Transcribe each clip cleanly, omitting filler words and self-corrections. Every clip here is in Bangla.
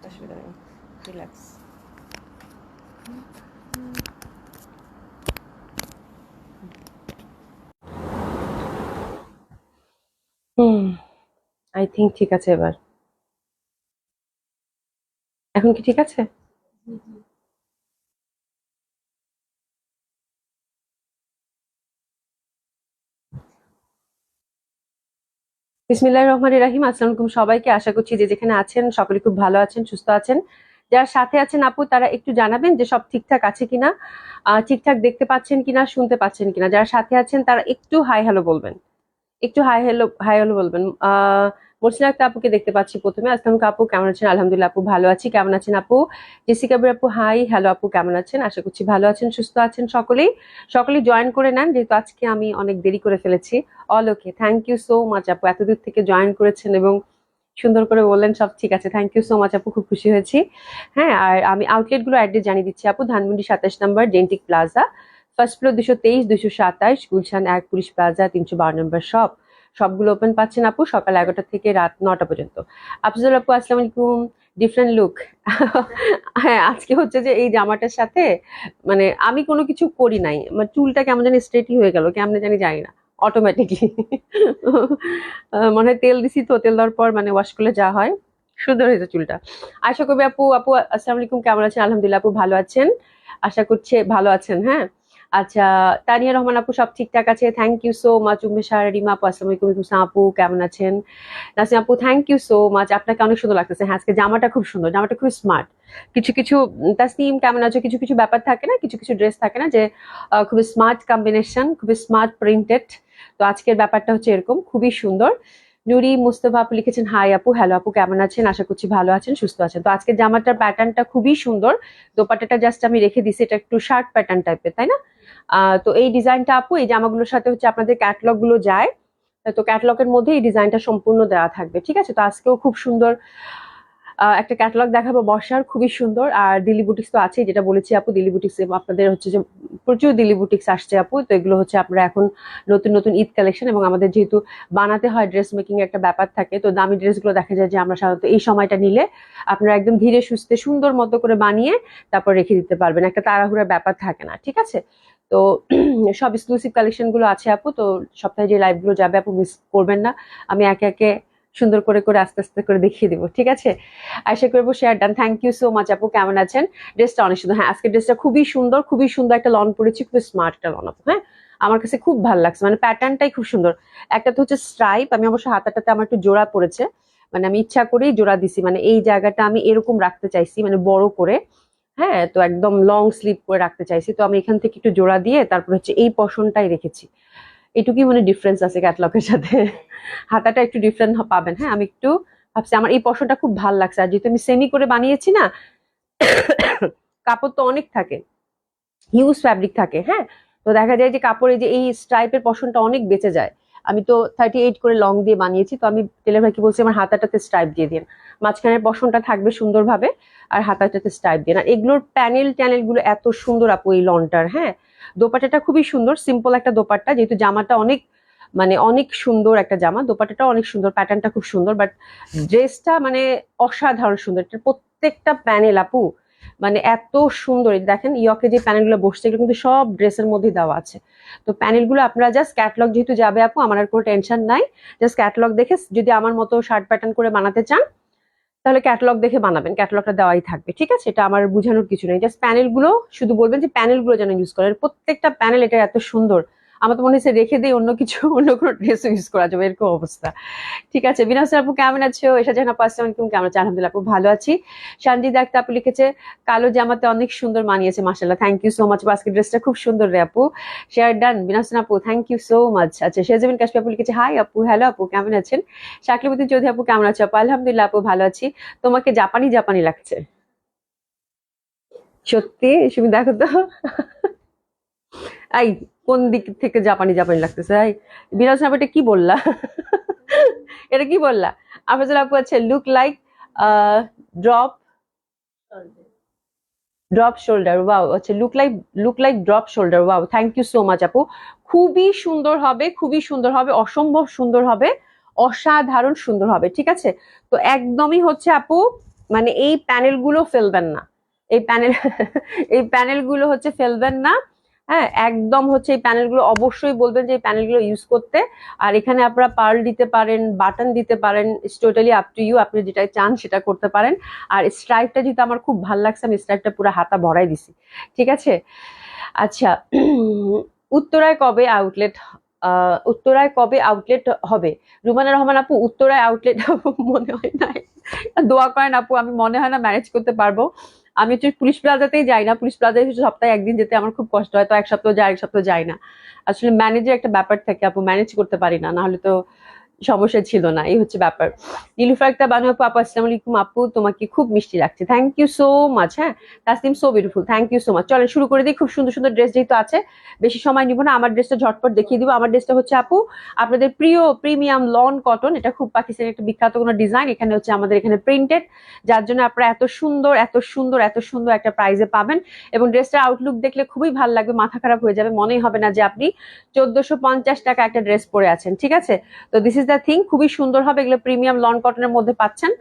অসুবিধা নেই, রিল্যাক্স। আই থিঙ্ক ঠিক আছে। এবার এখন কি ঠিক আছে? বিসমিল্লাহির রহমানির রহিম। আসসালামু আলাইকুম সবাইকে। আশা করছি যে যেখানে আছেন সকলে খুব ভালো আছেন, সুস্থ আছেন। যারা সাথে আছেন আপু তারা একটু জানাবেন যে সব ঠিকঠাক আছে কিনা, ঠিকঠাক দেখতে পাচ্ছেন কিনা, শুনতে পাচ্ছেন কিনা। যারা সাথে আছেন তারা একটু হাই হ্যালো বলবেন, একটু হাই হ্যালো বলবেন। মর্সিনা আক্তার আপুকে দেখতে পাচ্ছি প্রথমে। আসসালামু আপু, কেমন আছেন? আলহামদুলিল্লাহ আপু ভালো আছি। কেমন আছেন আপু? জেসিকা আপু হাই হ্যালো আপু, কেমন আছেন? আশা করছি ভালো আছেন, সুস্থ আছেন। সকলেই জয়েন করে নেন, যেহেতু আজকে আমি অনেক দেরি করে ফেলেছি। All okay, thank you so much আপু, এত দূর থেকে জয়েন করেছেন এবং সুন্দর করে বললেন সব ঠিক আছে। থ্যাংক ইউ সো মাচ আপু, খুব খুশি হয়েছি। হ্যাঁ, আর আমি আউটলেট গুলো অ্যাড্রেস জানিয়ে দিচ্ছি আপু। ধানমন্ডি 27 নম্বর ডেন্টিক plaza, first floor 223, 227, Gulshan 1, police plaza 312 নম্বর শপ। সবগুলো ওপেন পাচ্ছেন আপু সকাল 11টা থেকে রাত 9টা পর্যন্ত। আফজল আপু আসসালামু আলাইকুম। Different look. হ্যাঁ, আজকে হচ্ছে যে এই জামাটার সাথে মানে আমি কোনো কিছু করি নাই, আমার চুলটা কেমন জানি স্ট্রেটই হয়ে গেল, কেমন জানি জানি না, অটোমেটিকলি। মনে হয় তেল দিছি, তো তেল দেওয়ার পর মানে ওয়াশ করলে যা হয়, সুন্দর হয়েছে চুলটা। আশা করবি আপু। আপু আসসালামু আলাইকুম, কেমন আছেন? আলহামদুলিল্লাহ আপু ভালো আছেন, আশা করছি ভালো আছেন। হ্যাঁ, আচ্ছা। তানিয়া রহমান আপু সব ঠিকঠাক আছে, থ্যাংক ইউ সো মাচ। উমেশারা রিমা আপু আসসালামু আলাইকুম। ইসলাম আপু কেমন আছেন? নাসিম আপু থ্যাংক ইউ সো মাচ, আপনাকে অনেক সুন্দর লাগতেছে। হ্যাঁ, আজকে জামাটা খুব সুন্দর, জামাটা খুব স্মার্ট। কিছু কিছু তাসনিম কেমন আছো? কিছু কিছু ব্যাপার থাকে না, কিছু কিছু ড্রেস থাকে না যে খুবই স্মার্ট কম্বিনেশন, খুবই স্মার্ট প্রিন্টেড। তো আজকের ব্যাপারটা হচ্ছে এরকম, খুবই সুন্দর। নুরি মুস্তফা আপু লিখেছেন হাই আপু, হ্যালো আপু, কেমন আছেন? আশা করছি ভালো আছেন, সুস্থ আছেন। তো আজকের জামাটার প্যাটার্নটা খুবই সুন্দর। দোপাট্টাটা জাস্ট আমি রেখে দিছি, এটা একটু শার্ট প্যাটার্ন টাইপের, তাই না? তো এই ডিজাইনটা আপু এই জামাগুলোর সাথে হচ্ছে আপনাদের ক্যাটালগ গুলো যায়, তো ক্যাটালগের মধ্যে এই ডিজাইনটা সম্পূর্ণ দেওয়া থাকবে। ঠিক আছে, তো আজকেও খুব সুন্দর একটা ক্যাটালগ দেখাবো বর্ষার, খুবই সুন্দর। আর দিল্লি বুটিক্স তো আছে, যেটা বলেছি আপু, দিল্লি বুটিক্স আপনাদের হচ্ছে যে প্রচুর দিল্লি বুটিক্স আসছে আপু। তো এগুলো হচ্ছে আপনারা এখন নতুন নতুন ঈদ কালেকশন, এবং আমাদের যেহেতু বানাতে হয়, ড্রেস মেকিং এর একটা ব্যাপার থাকে, তো দামি ড্রেসগুলো দেখা যায় যে আমরা সাধারণত এই সময়টা নিলে আপনারা একদম ধীরে সুস্থে সুন্দর মতো করে বানিয়ে তারপর রেখে দিতে পারবেন, একটা তাড়াহুড়ার ব্যাপার থাকে না। ঠিক আছে, তো সব এক্সক্লুসিভ কালেকশন গুলো আছে আপু। তো সপ্তাহে যে লাইভ গুলো যাবে আপু, মিস করবেন না। আমি একে একে সুন্দর করে করে আস্তে আস্তে করে দেখিয়ে দিব, ঠিক আছে? আশা করবো share done. Thank you so much আপু, কেমন আছেন? ড্রেসটা অনেক সুন্দর। হ্যাঁ, আজকের ড্রেসটা খুবই সুন্দর, খুবই সুন্দর একটা লন পরেছি, খুবই স্মার্ট একটা লন আপু। হ্যাঁ, আমার কাছে খুব ভালো লাগছে, মানে প্যাটার্নটাই খুব সুন্দর। একটা তো হচ্ছে স্ট্রাইপ, আমি অবশ্য হাতাটাতে আমার একটু জোড়া পড়েছে, মানে আমি ইচ্ছা করেই জোড়া দিছি, মানে এই জায়গাটা আমি এরকম রাখতে চাইছি, মানে বড় করে। হ্যাঁ, তো একদম লং স্লিভ করে রাখতে চাইছি, তো আমি এখান থেকে একটু জোড়া দিয়ে তারপর হচ্ছে এই পশনটাই রেখেছি। এটুকুই মানে ডিফারেন্স আছে ক্যাটলগের সাথে। হাতাটা একটু ডিফারেন্ট পাবেন। হ্যাঁ, আমি একটু ভাবছি আমার এই পশনটা খুব ভাল লাগছে, আর যেহেতু আমি সেমি করে বানিয়েছি না, কাপড় তো অনেক থাকে, হিউজ ফ্যাব্রিক থাকে। হ্যাঁ, তো দেখা যায় যে কাপড়ে যে এই স্ট্রাইপের পশনটা অনেক বেঁচে যায়। আমি তো 38 করে লং দিয়ে বানিয়েছি, তো আমি টেলার ভাইকে বলছি আমার হাতাটাতে স্ট্রাইপ দিয়ে দিন, মাঝখানের পশনটা থাকবে সুন্দরভাবে, আর হাতাটাতে স্ট্রাইপ দিন। আর এগুলোর প্যানেল গুলো এত সুন্দর আপু এই লনটার। হ্যাঁ, দোপাট্টাটা খুবই সুন্দর, সিম্পল একটা দোপাট্টা, যেহেতু জামাটা অনেক মানে অনেক সুন্দর একটা জামা, দোপাট্টাটা অনেক সুন্দর, প্যাটার্নটা খুব সুন্দর, বাট ড্রেসটা মানে অসাধারণ সুন্দর। এটার প্রত্যেকটা প্যানেল আপু মানে এত সুন্দর। দেখেন ইয়কে যে প্যানেলগুলো বসছে, এগুলো কিন্তু সব ড্রেসের মধ্যে দেওয়া আছে। তো প্যানেলগুলো আপনারা জাস্ট ক্যাটলগ যেহেতু যাবে আপু, আমার আর কোনো টেনশন নাই। জাস্ট ক্যাটলগ দেখে যদি আমার মতো শার্ট প্যাটার্ন করে বানাতে চান, তাহলে ক্যাটলগ দেখে বানাবেন, ক্যাটলগটা দেওয়াই থাকবে। ঠিক আছে, এটা আমার বোঝানোর কিছু নেই, জাস্ট প্যানেলগুলো শুধু বলবেন যে প্যানেলগুলো যেন ইউজ করেন। প্রত্যেকটা প্যানেল এটা এত সুন্দর, আমার তো মনে হচ্ছে রেখে দিয়ে অন্য কিছু অন্য কোনো ড্রেস ইউজ করা যাবে, এরকম অবস্থা। ঠিক আছে, বিনাস আপু কেমন আছো? এসা জানা পাঁচটা কেমন আছে? আলহামদুলিল্লাহ আপু ভালো আছি। সঞ্জিত আক্তার আপু লিখেছে কালো জামাতে অনেক সুন্দর মানিয়েছে, মাশাআল্লাহ, থ্যাংক ইউ সো মাচ। আজকের ড্রেসটা খুব সুন্দর রে আপু, শেয়ার ডান। বিনাস আপু থ্যাংক ইউ সো মাচ। আচ্ছা, শেজাবিন কাশফি আপু লিখেছে হাই আপু, হ্যালো আপু, কেমন আছেন? শাকিবুদ্দিন চৌধুরী আপু কেমন আছো? আপু আলহামদুলিল্লাহ আপু ভালো আছি। তোমাকে জাপানি জাপানি লাগছে সত্যি, তুমি দেখো তো। এই কোন দিক থেকে জাপানি জাপানি লাগতেছে? এই বিরাজ আপু, এটা কি বললা? এটা কি বললা? আফজাল আপু আছে look like drop drop shoulder, wow. আচ্ছা, look like drop shoulder, wow, thank you so much আপু। খুবই সুন্দর হবে, খুবই সুন্দর হবে, অসম্ভব সুন্দর হবে, অসাধারণ সুন্দর হবে, ঠিক আছে? তো একদমই হচ্ছে আপু মানে এই প্যানেলগুলো ফেলবেন না, এই প্যানেল এই প্যানেলগুলো হচ্ছে ফেলবেন না। হ্যাঁ, একদম হচ্ছে এই প্যানেলগুলো অবশ্যই বলবেন যে এই প্যানেলগুলো ইউজ করতে। আর এখানে আপনারা পার্ল দিতে পারেন, বাটন দিতে পারেন, it's totally up to you, আপনি যেটা চান সেটা করতে পারেন। আর স্ট্রাইপটা যেহেতু আমার খুব ভালো লাগছে, আমি স্ট্রাইপটা পুরো হাতা ভরাই দিছি, ঠিক আছে? আচ্ছা, উত্তরায় কবে আউটলেট, উত্তরায় কবে আউটলেট হবে? রুমানা রহমান আপু, উত্তরায় আউটলেট মনে হয় না, দোয়া করেন আপু, আমি মনে হয় না ম্যানেজ করতে পারবো। আমি হচ্ছে পুলিশ প্লাজাতেই যাই না, পুলিশ প্লাজায় সপ্তাহে একদিন যেতে আমার খুব কষ্ট হয়, তো এক সপ্তাহ যাই, এক সপ্তাহ যাই না। আসলে ম্যানেজের একটা ব্যাপার থাকে আপু, ম্যানেজ করতে পারি না, নাহলে তো সমস্যা ছিল না, এই হচ্ছে ব্যাপার। নীলুফার একটা বানু আপু, আপু আসসালামু আলাইকুম আপু, তোমাকে খুব মিষ্টি লাগছে, থ্যাংক ইউ সো মাচ। হ্যাঁ, Tasnim so beautiful, thank you so much. চলেন শুরু করে দিই, খুব সুন্দর সুন্দর ড্রেস যেহেতু আছে, বেশি সময় নিব না, আমার ড্রেসটা ঝটপট দেখিয়ে দিব। আমার ড্রেসটা হচ্ছে আপু আপনাদের প্রিয় প্রিমিয়াম লন কটন, এটা খুব পাকিস্তানের একটা বিখ্যাত কোনো ডিজাইন, এখানে হচ্ছে আমাদের এখানে প্রিন্টেড, যার জন্য আপনারা এত সুন্দর এত সুন্দর এত সুন্দর একটা প্রাইজে পাবেন। এবং ড্রেসটার আউটলুক দেখলে খুবই ভালো লাগবে, মাথা খারাপ হয়ে যাবে, মনেই হবে না যে আপনি 1450 টাকা একটা ড্রেস পরে আছেন, ঠিক আছে? তো দিস ইজ দ্য থিং, খুবই সুন্দর হবে, এগুলো প্রিমিয়াম লন কটনের মধ্যে পাচ্ছেন।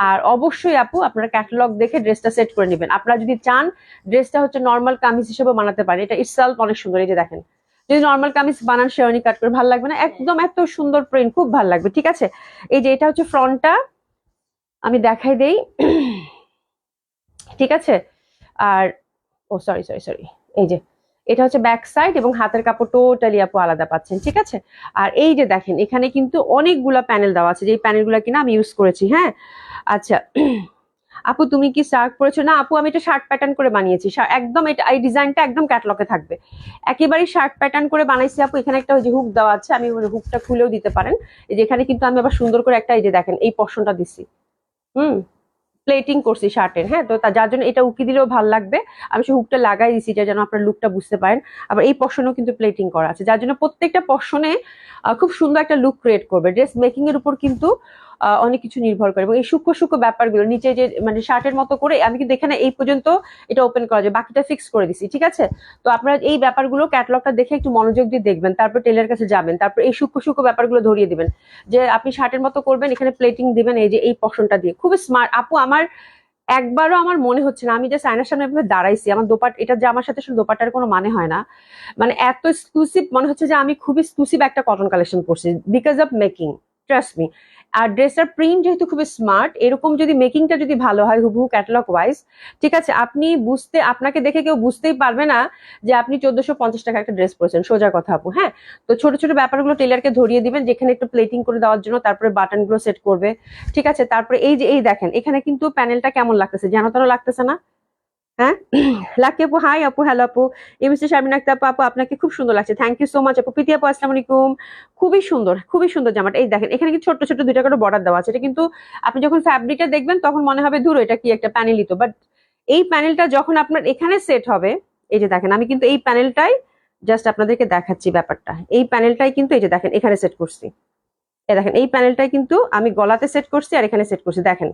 আর অবশ্যই আপু আপনারা ক্যাটালগ দেখে ড্রেসটা সেট করে নেবেন। আপনারা যদি চান ড্রেসটা হচ্ছে নর্মাল কামিজ হিসেবে বানাতে পারেন, এটা ইটসেলফ অনেক সুন্দর, এই যে দেখেন, যদি নর্মাল কামিজ বানান শেরওয়ানি কাট করে ভালো লাগবে না? একদম এত সুন্দর প্রিন্ট, খুব ভালো লাগবে, ঠিক আছে? এই যে এটা হচ্ছে ফ্রন্টটা, আমি দেখাই দেই, ঠিক আছে? আর ও সরি সরি সরি, এই যে এটা হচ্ছে ব্যাক সাইড, এবং হাতের কাপড় টোটালি আপু আলাদা পাচ্ছেন, ঠিক আছে? আর এই যে দেখেন এখানে কিন্তু অনেকগুলা প্যানেল দেওয়া আছে, যে প্যানেলগুলো কিনা আমি ইউজ করেছি। হ্যাঁ, আচ্ছা আপু তুমি কি শার্ট পরেছো? না আপু, আমি এটা শার্ট প্যাটার্ন করে বানিয়েছি, একদম এটা এই ডিজাইনটা একদম ক্যাটালগে থাকবে, একেবারেই শার্ট প্যাটার্ন করে বানাইছি আপু। এখানে একটা ওই যে হুক দেওয়া আছে, আমি হুকটা খুলেও দিতে পারেন। এই যে এখানে কিন্তু আমি আবার সুন্দর করে একটা, এই যে দেখেন এই পশনটা দিছি, হুম, প্লেটিং করছি শার্টের। হ্যাঁ, তো যার জন্য এটা উকি দিলেও ভালো লাগবে, আমি সে হুকটা লাগাই দিছি যেন আপনার লুকটা বুঝতে পারেন। আবার এই পশনেও কিন্তু প্লেটিং করা আছে, যার জন্য প্রত্যেকটা পশনে খুব সুন্দর একটা লুক ক্রিয়েট করবে। ড্রেস মেকিং এর উপর কিন্তু অনেক কিছু নির্ভর করে, এবং এই সূক্ষ্ম সূক্ষ্ম ব্যাপারগুলো নিচে যে মানে শার্টের মতো করে আমি কিন্তু এখানে এই পর্যন্ত এটা ওপেন করা যায়, বাকিটা ফিক্স করে দিছি, ঠিক আছে? তো আপনারা এই ব্যাপারগুলো ক্যাটালগটা দেখে একটু মনোযোগ দিয়ে দেখবেন, তারপর টেলার কাছে যাবেন, তারপর এই সূক্ষ্ম সূক্ষ্ম ব্যাপারগুলো ধরিয়ে দিবেন, যে আপনি শার্টের মতো করবেন, এখানে প্লেটিং দিবেন, এই যে এই পশনটা দিয়ে, খুব স্মার্ট আপু। আমার একবারও আমার মনে হচ্ছে না, আমি যে আয়নার সামনে এভাবে দাঁড়াইছি, আমার দোপাট এটা যে আমার সাথে আসলে দোপাটার কোনো মানে হয় না, মানে এত এক্সক্লুসিভ মনে হচ্ছে যে আমি খুব এক্সক্লুসিভ একটা কটন কালেকশন পরছি, because of making, trust me. আর ড্রেসটার প্রিন্ট যেহেতু খুবই স্মার্ট, এরকম যদি মেকিংটা যদি ভালো হয় হুবহু ক্যাটালগ ওয়াইজ, ঠিক আছে, আপনি বুঝতে, আপনাকে দেখে কেউ বুঝতেই পারবে না যে আপনি 1450 টাকা একটা ড্রেস পরেছেন, সোজা কথা আপু। হ্যাঁ, তো ছোট ছোট ব্যাপারগুলো টেলারকে ধরিয়ে দিবেন, যেখানে একটু প্লেটিং করে দেওয়ার জন্য, তারপরে বাটনগুলো সেট করবে, ঠিক আছে? তারপরে এই যে এই দেখেন এখানে কিন্তু প্যানেলটা কেমন লাগতেছে, যেন তেন লাগতেছে না? হ্যাঁ, লাকি আপু হাই আপু, হ্যালো আপু, এমএসসি শারমিন আক্তার আপু, আপনাকে খুব সুন্দর লাগছে, থ্যাংক ইউ সো মাচ আপু। প্রীতি আপু আসসালামু আলাইকুম, খুবই সুন্দর, খুবই সুন্দর জামাটা। এই দেখেন এখানে কিন্তু ছোট্ট ছোট্ট 2টা করে বর্ডার দেওয়া আছে, এটা কিন্তু আপনি যখন ফ্যাব্রিকটা দেখবেন তখন মনে হবে দূর এটা কি একটা প্যানেলই তো, বাট এই প্যানেলটা যখন আপনার এখানে সেট হবে, এই যে দেখেন আমি কিন্তু এই প্যানেলটাই জাস্ট আপনাদেরকে দেখাচ্ছি ব্যাপারটা, এই প্যানেলটাই কিন্তু এই যে দেখেন এখানে সেট করছি, এই দেখেন এই প্যানেলটাই কিন্তু আমি গলাতে সেট করছি আর এখানে সেট করছি, দেখেন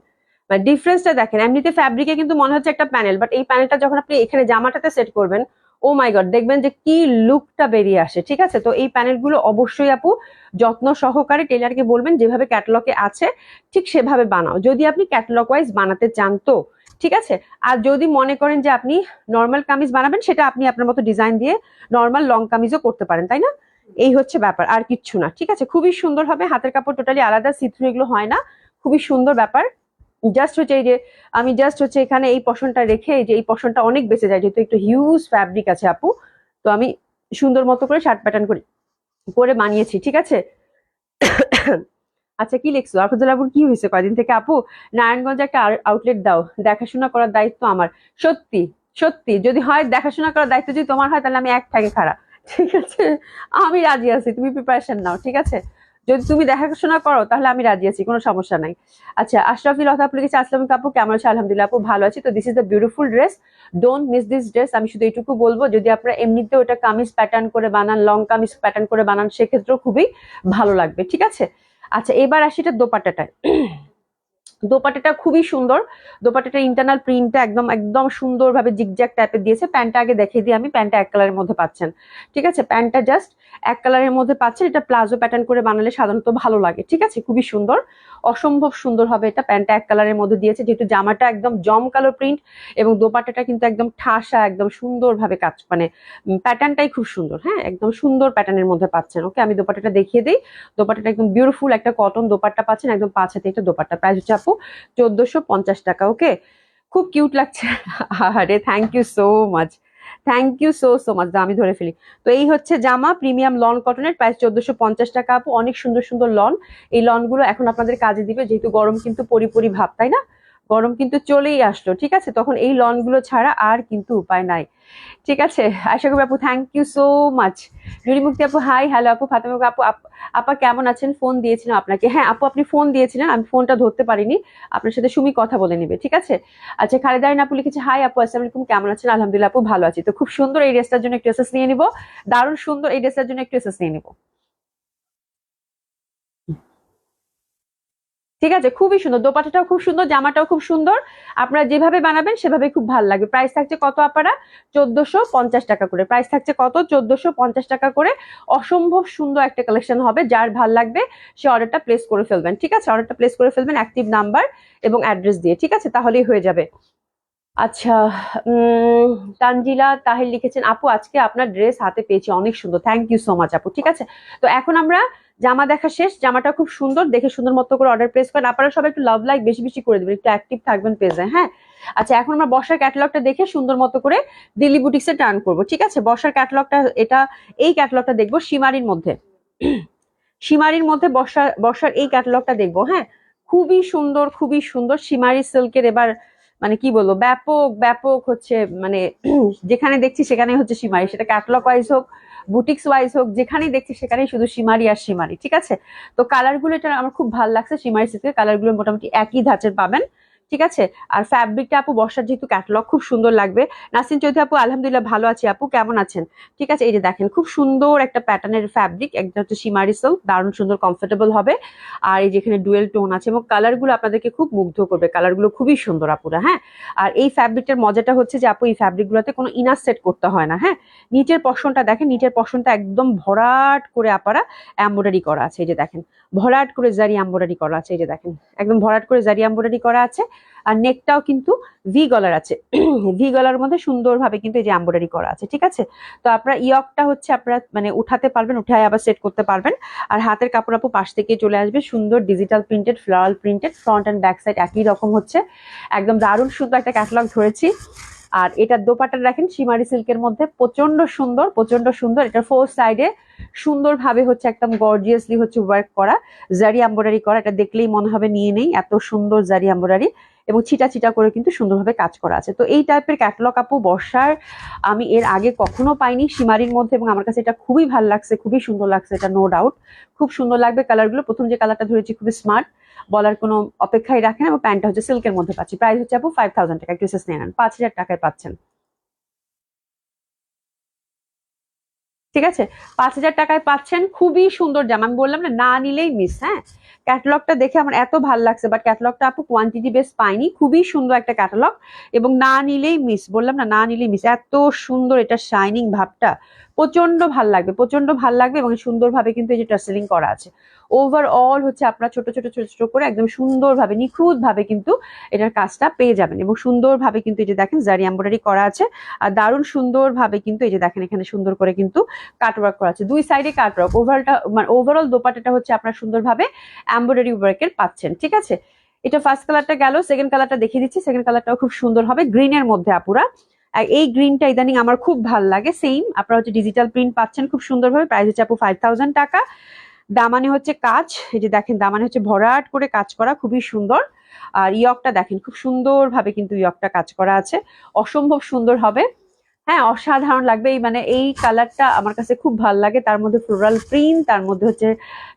মানে ডিফারেন্সটা দেখেন। এমনিতে ফ্যাব্রিকে কিন্তু মনে হচ্ছে একটা প্যানেল, বাট এই প্যানেলটা যখন আপনি এখানে জামাটাতে সেট করবেন, ও মাই গড, দেখবেন যে কি লুকটা বেরিয়ে আসে, ঠিক আছে? তো এই প্যানেলগুলো অবশ্যই আপু যত্ন সহকারে টেলারকে বলবেন যেভাবে ক্যাটালগে আছে ঠিক সেভাবে বানাও, যদি আপনি ক্যাটালগ ওয়াইজ বানাতে চান তো, ঠিক আছে? আর যদি মনে করেন যে আপনি নর্মাল কামিজ বানাবেন, সেটা আপনি আপনার মতো ডিজাইন দিয়ে নর্মাল লং কামিজও করতে পারেন, তাই না? এই হচ্ছে ব্যাপার, আর কিচ্ছু না, ঠিক আছে? খুবই সুন্দর হবে, হাতের কাপড় টোটালি আলাদা, সিথ্রু এগুলো হয় না, খুবই সুন্দর ব্যাপার। জাস্ট হচ্ছে এই যে আমি জাস্ট হচ্ছে এখানে এই পশনটা রেখে, এই যে এই পশনটা অনেক বেঁচে যায় যেহেতু একটু হিউজ ফ্যাব্রিক আছে আপু, তো আমি সুন্দর মতো করে শার্ট প্যাটার্ন করে করে বানিয়েছি, ঠিক আছে? আচ্ছা, কি লিখছো আফরুজুল আপুর, কি হয়েছে কয়দিন থেকে? আপু নারায়ণগঞ্জে একটা আউটলেট দাও, দেখাশোনা করার দায়িত্ব আমার। সত্যি সত্যি যদি হয় দেখাশোনা করার দায়িত্ব যদি তোমার হয়, তাহলে আমি এক ঠাকে খাড়া, ঠিক আছে? আমি রাজি আছি, তুমি প্রিপারেশন নাও, ঠিক আছে? যদি তুমি দেখাশোনা করো তাহলে আমি রাজি আছি, কোনো সমস্যা নাই। আচ্ছা, আশরাফিল আপু লিখেছে আসসালামু আলাইকুম আপু, কেমন আছো? আলহামদুলিল্লাহ আপু, ভালো আছি। তো this is the beautiful dress, don't miss this dress. আমি শুধু এইটুকু বলবো, যদি আপনারা এমনিতে ওটা কামিজ প্যাটার্ন করে বানান, লং কামিজ প্যাটার্ন করে বানান, সেক্ষেত্রেও খুবই ভালো লাগবে, ঠিক আছে? আচ্ছা, এবার আসি এটা দোপাট্টাটায়। দোপাট্টাটা খুবই সুন্দর। দোপাট্টাটা ইন্টারনাল প্রিন্টটা একদম একদম সুন্দরভাবে জিগজ্যাগ টাইপের দিয়েছে। প্যান্টটা আগে দেখিয়ে দিই আমি, প্যান্টটা এক কালারের মধ্যে পাচ্ছেন, ঠিক আছে? প্যান্টটা জাস্ট এক কালারের মধ্যে পাচ্ছেন। এটা প্লাজো প্যাটার্ন করে বানালে সাধারণত ভালো লাগে, ঠিক আছে? খুবই সুন্দর, অসম্ভব সুন্দর হবে এটা। প্যান্টটা এক কালারের মধ্যে দিয়েছে, যেহেতু জামাটা একদম জম কালো প্রিন্ট এবং দোপাট্টাটা কিন্তু একদম ঠাসা, একদম সুন্দরভাবে কাজ, মানে প্যাটার্নটাই খুব সুন্দর। হ্যাঁ, একদম সুন্দর প্যাটার্নের মধ্যে পাচ্ছেন। ওকে, আমি দোপাট্টাটা দেখিয়ে দিই। দোপাট্টাটা একদম বিউটিফুল একটা কটন দোপাট্টা পাচ্ছেন, একদম 5 হাতে একটা দোপাট্টা। প্রাইস হচ্ছে আপু 1450 টাকা। ওকে, খুব কিউট লাগছে। আরে thank you so much, thank you so so much, আমি ধরে ফেলি। তো এই হচ্ছে জামা, প্রিমিয়াম লন কটনের, প্রাইস 1450 টাকা আপু। অনেক সুন্দর সুন্দর লন, এই লন গুলো এখন আপনাদের কাজে দিবে, যেহেতু গরম কিন্তু পরি ভাব, তাই না? গরম কিন্তু চলেই আসলো, ঠিক আছে? তখন এই লন গুলো ছাড়া আর কিন্তু উপায় নাই, ঠিক আছে? আশা করি আপু, থ্যাংক ইউ সো মাচ। জুড়িমুক্তি আপু হাই, হ্যালো আপু। ফাতেমা আপু, আপা কেমন আছেন? ফোন দিয়েছিলাম আপনাকে। হ্যাঁ আপু, আপনি ফোন দিয়েছিলেন, আমি ফোনটা ধরতে পারিনি। আপনার সাথে সুমি কথা বলে নিবে, ঠিক আছে? আচ্ছা, খালেদারিন আপু লিখেছে হাই আপু, আসসালামু আলাইকুম, কেমন আছেন? আলহামদুলিল্লাহ আপু, ভালো আছি। তো খুব সুন্দর এই ড্রেসটার জন্য একটু এসএস নিয়ে নিব। দারুণ সুন্দর এই ড্রেসটার জন্য একটু এসএস নিয়ে নিব, ঠিক আছে? খুবই সুন্দর, দোপাট্টাটাও খুব সুন্দর, জামাটাও খুব সুন্দর। আপনারা যেভাবে বানাবেন সেভাবে খুব ভালো লাগবে। প্রাইস থাকছে কত আপনারা? 1450 টাকা করে। প্রাইস থাকছে কত? 1450 টাকা করে। অসম্ভব সুন্দর একটা কালেকশন হবে, যার ভাল লাগবে সে অর্ডারটা প্লেস করে ফেলবেন, ঠিক আছে? অর্ডারটা প্লেস করে ফেলবেন অ্যাক্টিভ নাম্বার এবং অ্যাড্রেস দিয়ে, ঠিক আছে? তাহলেই হয়ে যাবে। আচ্ছা, তানজিলা তাহির লিখেছেন আপু, আজকে আপনার ড্রেস হাতে পেয়েছি, অনেক সুন্দর, থ্যাংক ইউ সো মাচ আপু। ঠিক আছে, তো এখন আমরা জামা দেখা শেষ। জামাটা খুব সুন্দর, দেখে সুন্দর মতো করে অর্ডার প্লেস করেন। আপনারা সবাই একটু লাভ লাইক বেশি বেশি করে দেবেন, একটু অ্যাক্টিভ থাকবেন পেজে, হ্যাঁ? আচ্ছা, এখন আমরা বর্ষার ক্যাটালগটা দেখে সুন্দর মতো করে দিল্লি বুটিক্সে টার্ন করবো, ঠিক আছে? বর্ষার ক্যাটালগটা এটা, এই ক্যাটালগটা দেখবো সীমারির মধ্যে। সীমারির মধ্যে বর্ষার এই ক্যাটালগটা দেখবো, হ্যাঁ? খুবই সুন্দর, খুবই সুন্দর সীমারি সিল্কের। এবার মানে কি বলবো, ব্যাপক ব্যাপক হচ্ছে, মানে যেখানে দেখছি সেখানে হচ্ছে সীমারি, সেটা ক্যাটালগ ওয়াইজ হোক, বুটিক্স ওয়াইজ হোক, যেখানেই দেখছি সেখানেই শুধু সীমারি আর সীমারি, ঠিক আছে? তো কালার গুলো এটা আমার খুব ভালো লাগছে। সীমারি সিল্কের কালার গুলো মোটামুটি একই ধাঁচের পাবেন, ঠিক আছে? আর ফ্যাব্রিকটা আপু বর্ষার যেহেতু ক্যাটালগ, খুব সুন্দর লাগবে। নাসিন চৌধুরী আপু, আলহামদুলিল্লাহ ভালো আছি আপু, কেমন আছেন? ঠিক আছে, এই যে দেখেন খুব সুন্দর একটা প্যাটার্নের ফ্যাব্রিক, একটা হচ্ছে সীমারি সিল্ক, দারুণ সুন্দর কমফোর্টেবল হবে। আর এই যেখানে ডুয়েল টোন আছে এবং কালার গুলো আপনাদেরকে খুব মুগ্ধ করবে, কালার গুলো খুবই সুন্দর আপুরা, হ্যাঁ? আর এই ফ্যাব্রিকটার মজাটা হচ্ছে যে আপু, এই ফ্যাব্রিক গুলোতে কোনো ইনার সেট করতে হয় না, হ্যাঁ? নিচের পশনটা দেখেন, নিচের পশনটা একদম ভরাট করে আপারা এমব্রয়ডারি করা আছে, এই যে দেখেন ভরাট করে জারি এমব্রয়ডারি করা আছে, এই যে দেখেন একদম ভরাট করে জারি এমব্রয়ডারি করা আছে। আর নেকটাও কিন্তু ভি গলার আছে, ভি গলার মধ্যে সুন্দরভাবে কিন্তু এই যে এমব্রয়ডারি করা আছে, ঠিক আছে? তো আপনার ইয়কটা হচ্ছে আপনারা মানে উঠাতে পারবেন, উঠায় আবার সেট করতে পারবেন। আর হাতের কাপড় আপু পাশ থেকে চলে আসবে, সুন্দর digital printed, floral printed, front and back side একই রকম হচ্ছে। একদম দারুণ সুন্দর একটা ক্যাটালগ ধরেছি। আর এটার দোপাট্টা দেখেন সীমারি সিল্কের মধ্যে, প্রচন্ড সুন্দর, প্রচন্ড সুন্দর। এটা ফোর সাইডে সুন্দরভাবে হচ্ছে একদম গর্জিয়াসলি হচ্ছে ওয়ার্ক করা, জারি এমব্রয়ডারি করা। এটা দেখলেই মনে হবে নিয়ে নেই, এত সুন্দর জারি এমব্রয়ডারি এবং ছিটা ছিটা করে কিন্তু সুন্দরভাবে কাজ করা আছে। তো এই টাইপের ক্যাটালগ আপু বর্ষার আমি এর আগে কখনো পাইনি সীমারির মধ্যে, এবং আমার কাছে এটা খুবই ভালো লাগছে, খুবই সুন্দর লাগছে, এটা নো ডাউট খুব সুন্দর লাগবে। কালারগুলো, প্রথম যে কালারটা ধরেছি খুবই স্মার্ট, বলার কোনো অপেক্ষাই রাখেন। এবং প্যান্টটা হচ্ছে সিল্কের মধ্যে পাচ্ছি। প্রাইস হচ্ছে আপু 5000 টাকা, একটু নিয়ে নেন, 5000 টাকায় পাচ্ছেন, ঠিক আছে? 5000 টাকায় পাচ্ছেন, খুবই সুন্দর জামা। আমি বললাম না, না নিলেই মিস, হ্যাঁ? ক্যাটালগটা দেখে আমার এত ভালো লাগছে, বাট ক্যাটালগটা আপু কোয়ান্টিটি বেস পাইনি। খুবই সুন্দর একটা ক্যাটালগ এবং না নিলেই মিস, বললাম না, না নিলেই মিস। এত সুন্দর এটা শাইনিং ভাবটা, প্রচন্ড ভাল লাগবে, প্রচন্ড ভাল লাগবে। এবং সুন্দরভাবে কিন্তু এই যে টার্সেলিং করা আছে, ওভারঅল হচ্ছে আপনার ছোট ছোট ছোট ছোট করে একদম সুন্দরভাবে নিখুঁত ভাবে কিন্তু এটার কাজটা পেয়ে যাবেন। এবং সুন্দরভাবে কিন্তু এই যে দেখেন জারি এমব্রয়ডারি করা আছে। আর দারুণ সুন্দরভাবে কিন্তু এই যে দেখেন এখানে সুন্দর করে কিন্তু কাটওয়ার্ক করা আছে, দুই সাইডে কাটওয়ার্ক। ওভারটা মানে ওভারঅল দোপাট্টাটা হচ্ছে আপনার সুন্দরভাবে এমব্রয়ডারি ওয়ার্কের পাচ্ছেন, ঠিক আছে? এটা ফার্স্ট কালারটা গেল, সেকেন্ড কালারটা দেখিয়ে দিচ্ছি। সেকেন্ড কালারটাও খুব সুন্দর হবে, গ্রিনের মধ্যে আপুরা। আর এই গ্রিনটা ইদানিং আমার খুব ভাল লাগে। সেম আপনারা হচ্ছে ডিজিটাল প্রিন্ট পাচ্ছেন খুব সুন্দরভাবে। প্রাইস হচ্ছে আপু 5000 টাকা। দামানে হচ্ছে কাজ, এই যে দেখেন দামানে হচ্ছে ভরাট করে কাজ করা, খুবই সুন্দর। আর ইয়কটা দেখেন খুব সুন্দর ভাবে কিন্তু ইয়কটা কাজ করা আছে, অসম্ভব সুন্দর হবে, হ্যাঁ? অসাধারণ লাগবে। এই মানে এই কালারটা আমার কাছে খুব ভালো লাগে, তার মধ্যে ফ্লোরাল প্রিন্ট, তার মধ্যে হচ্ছে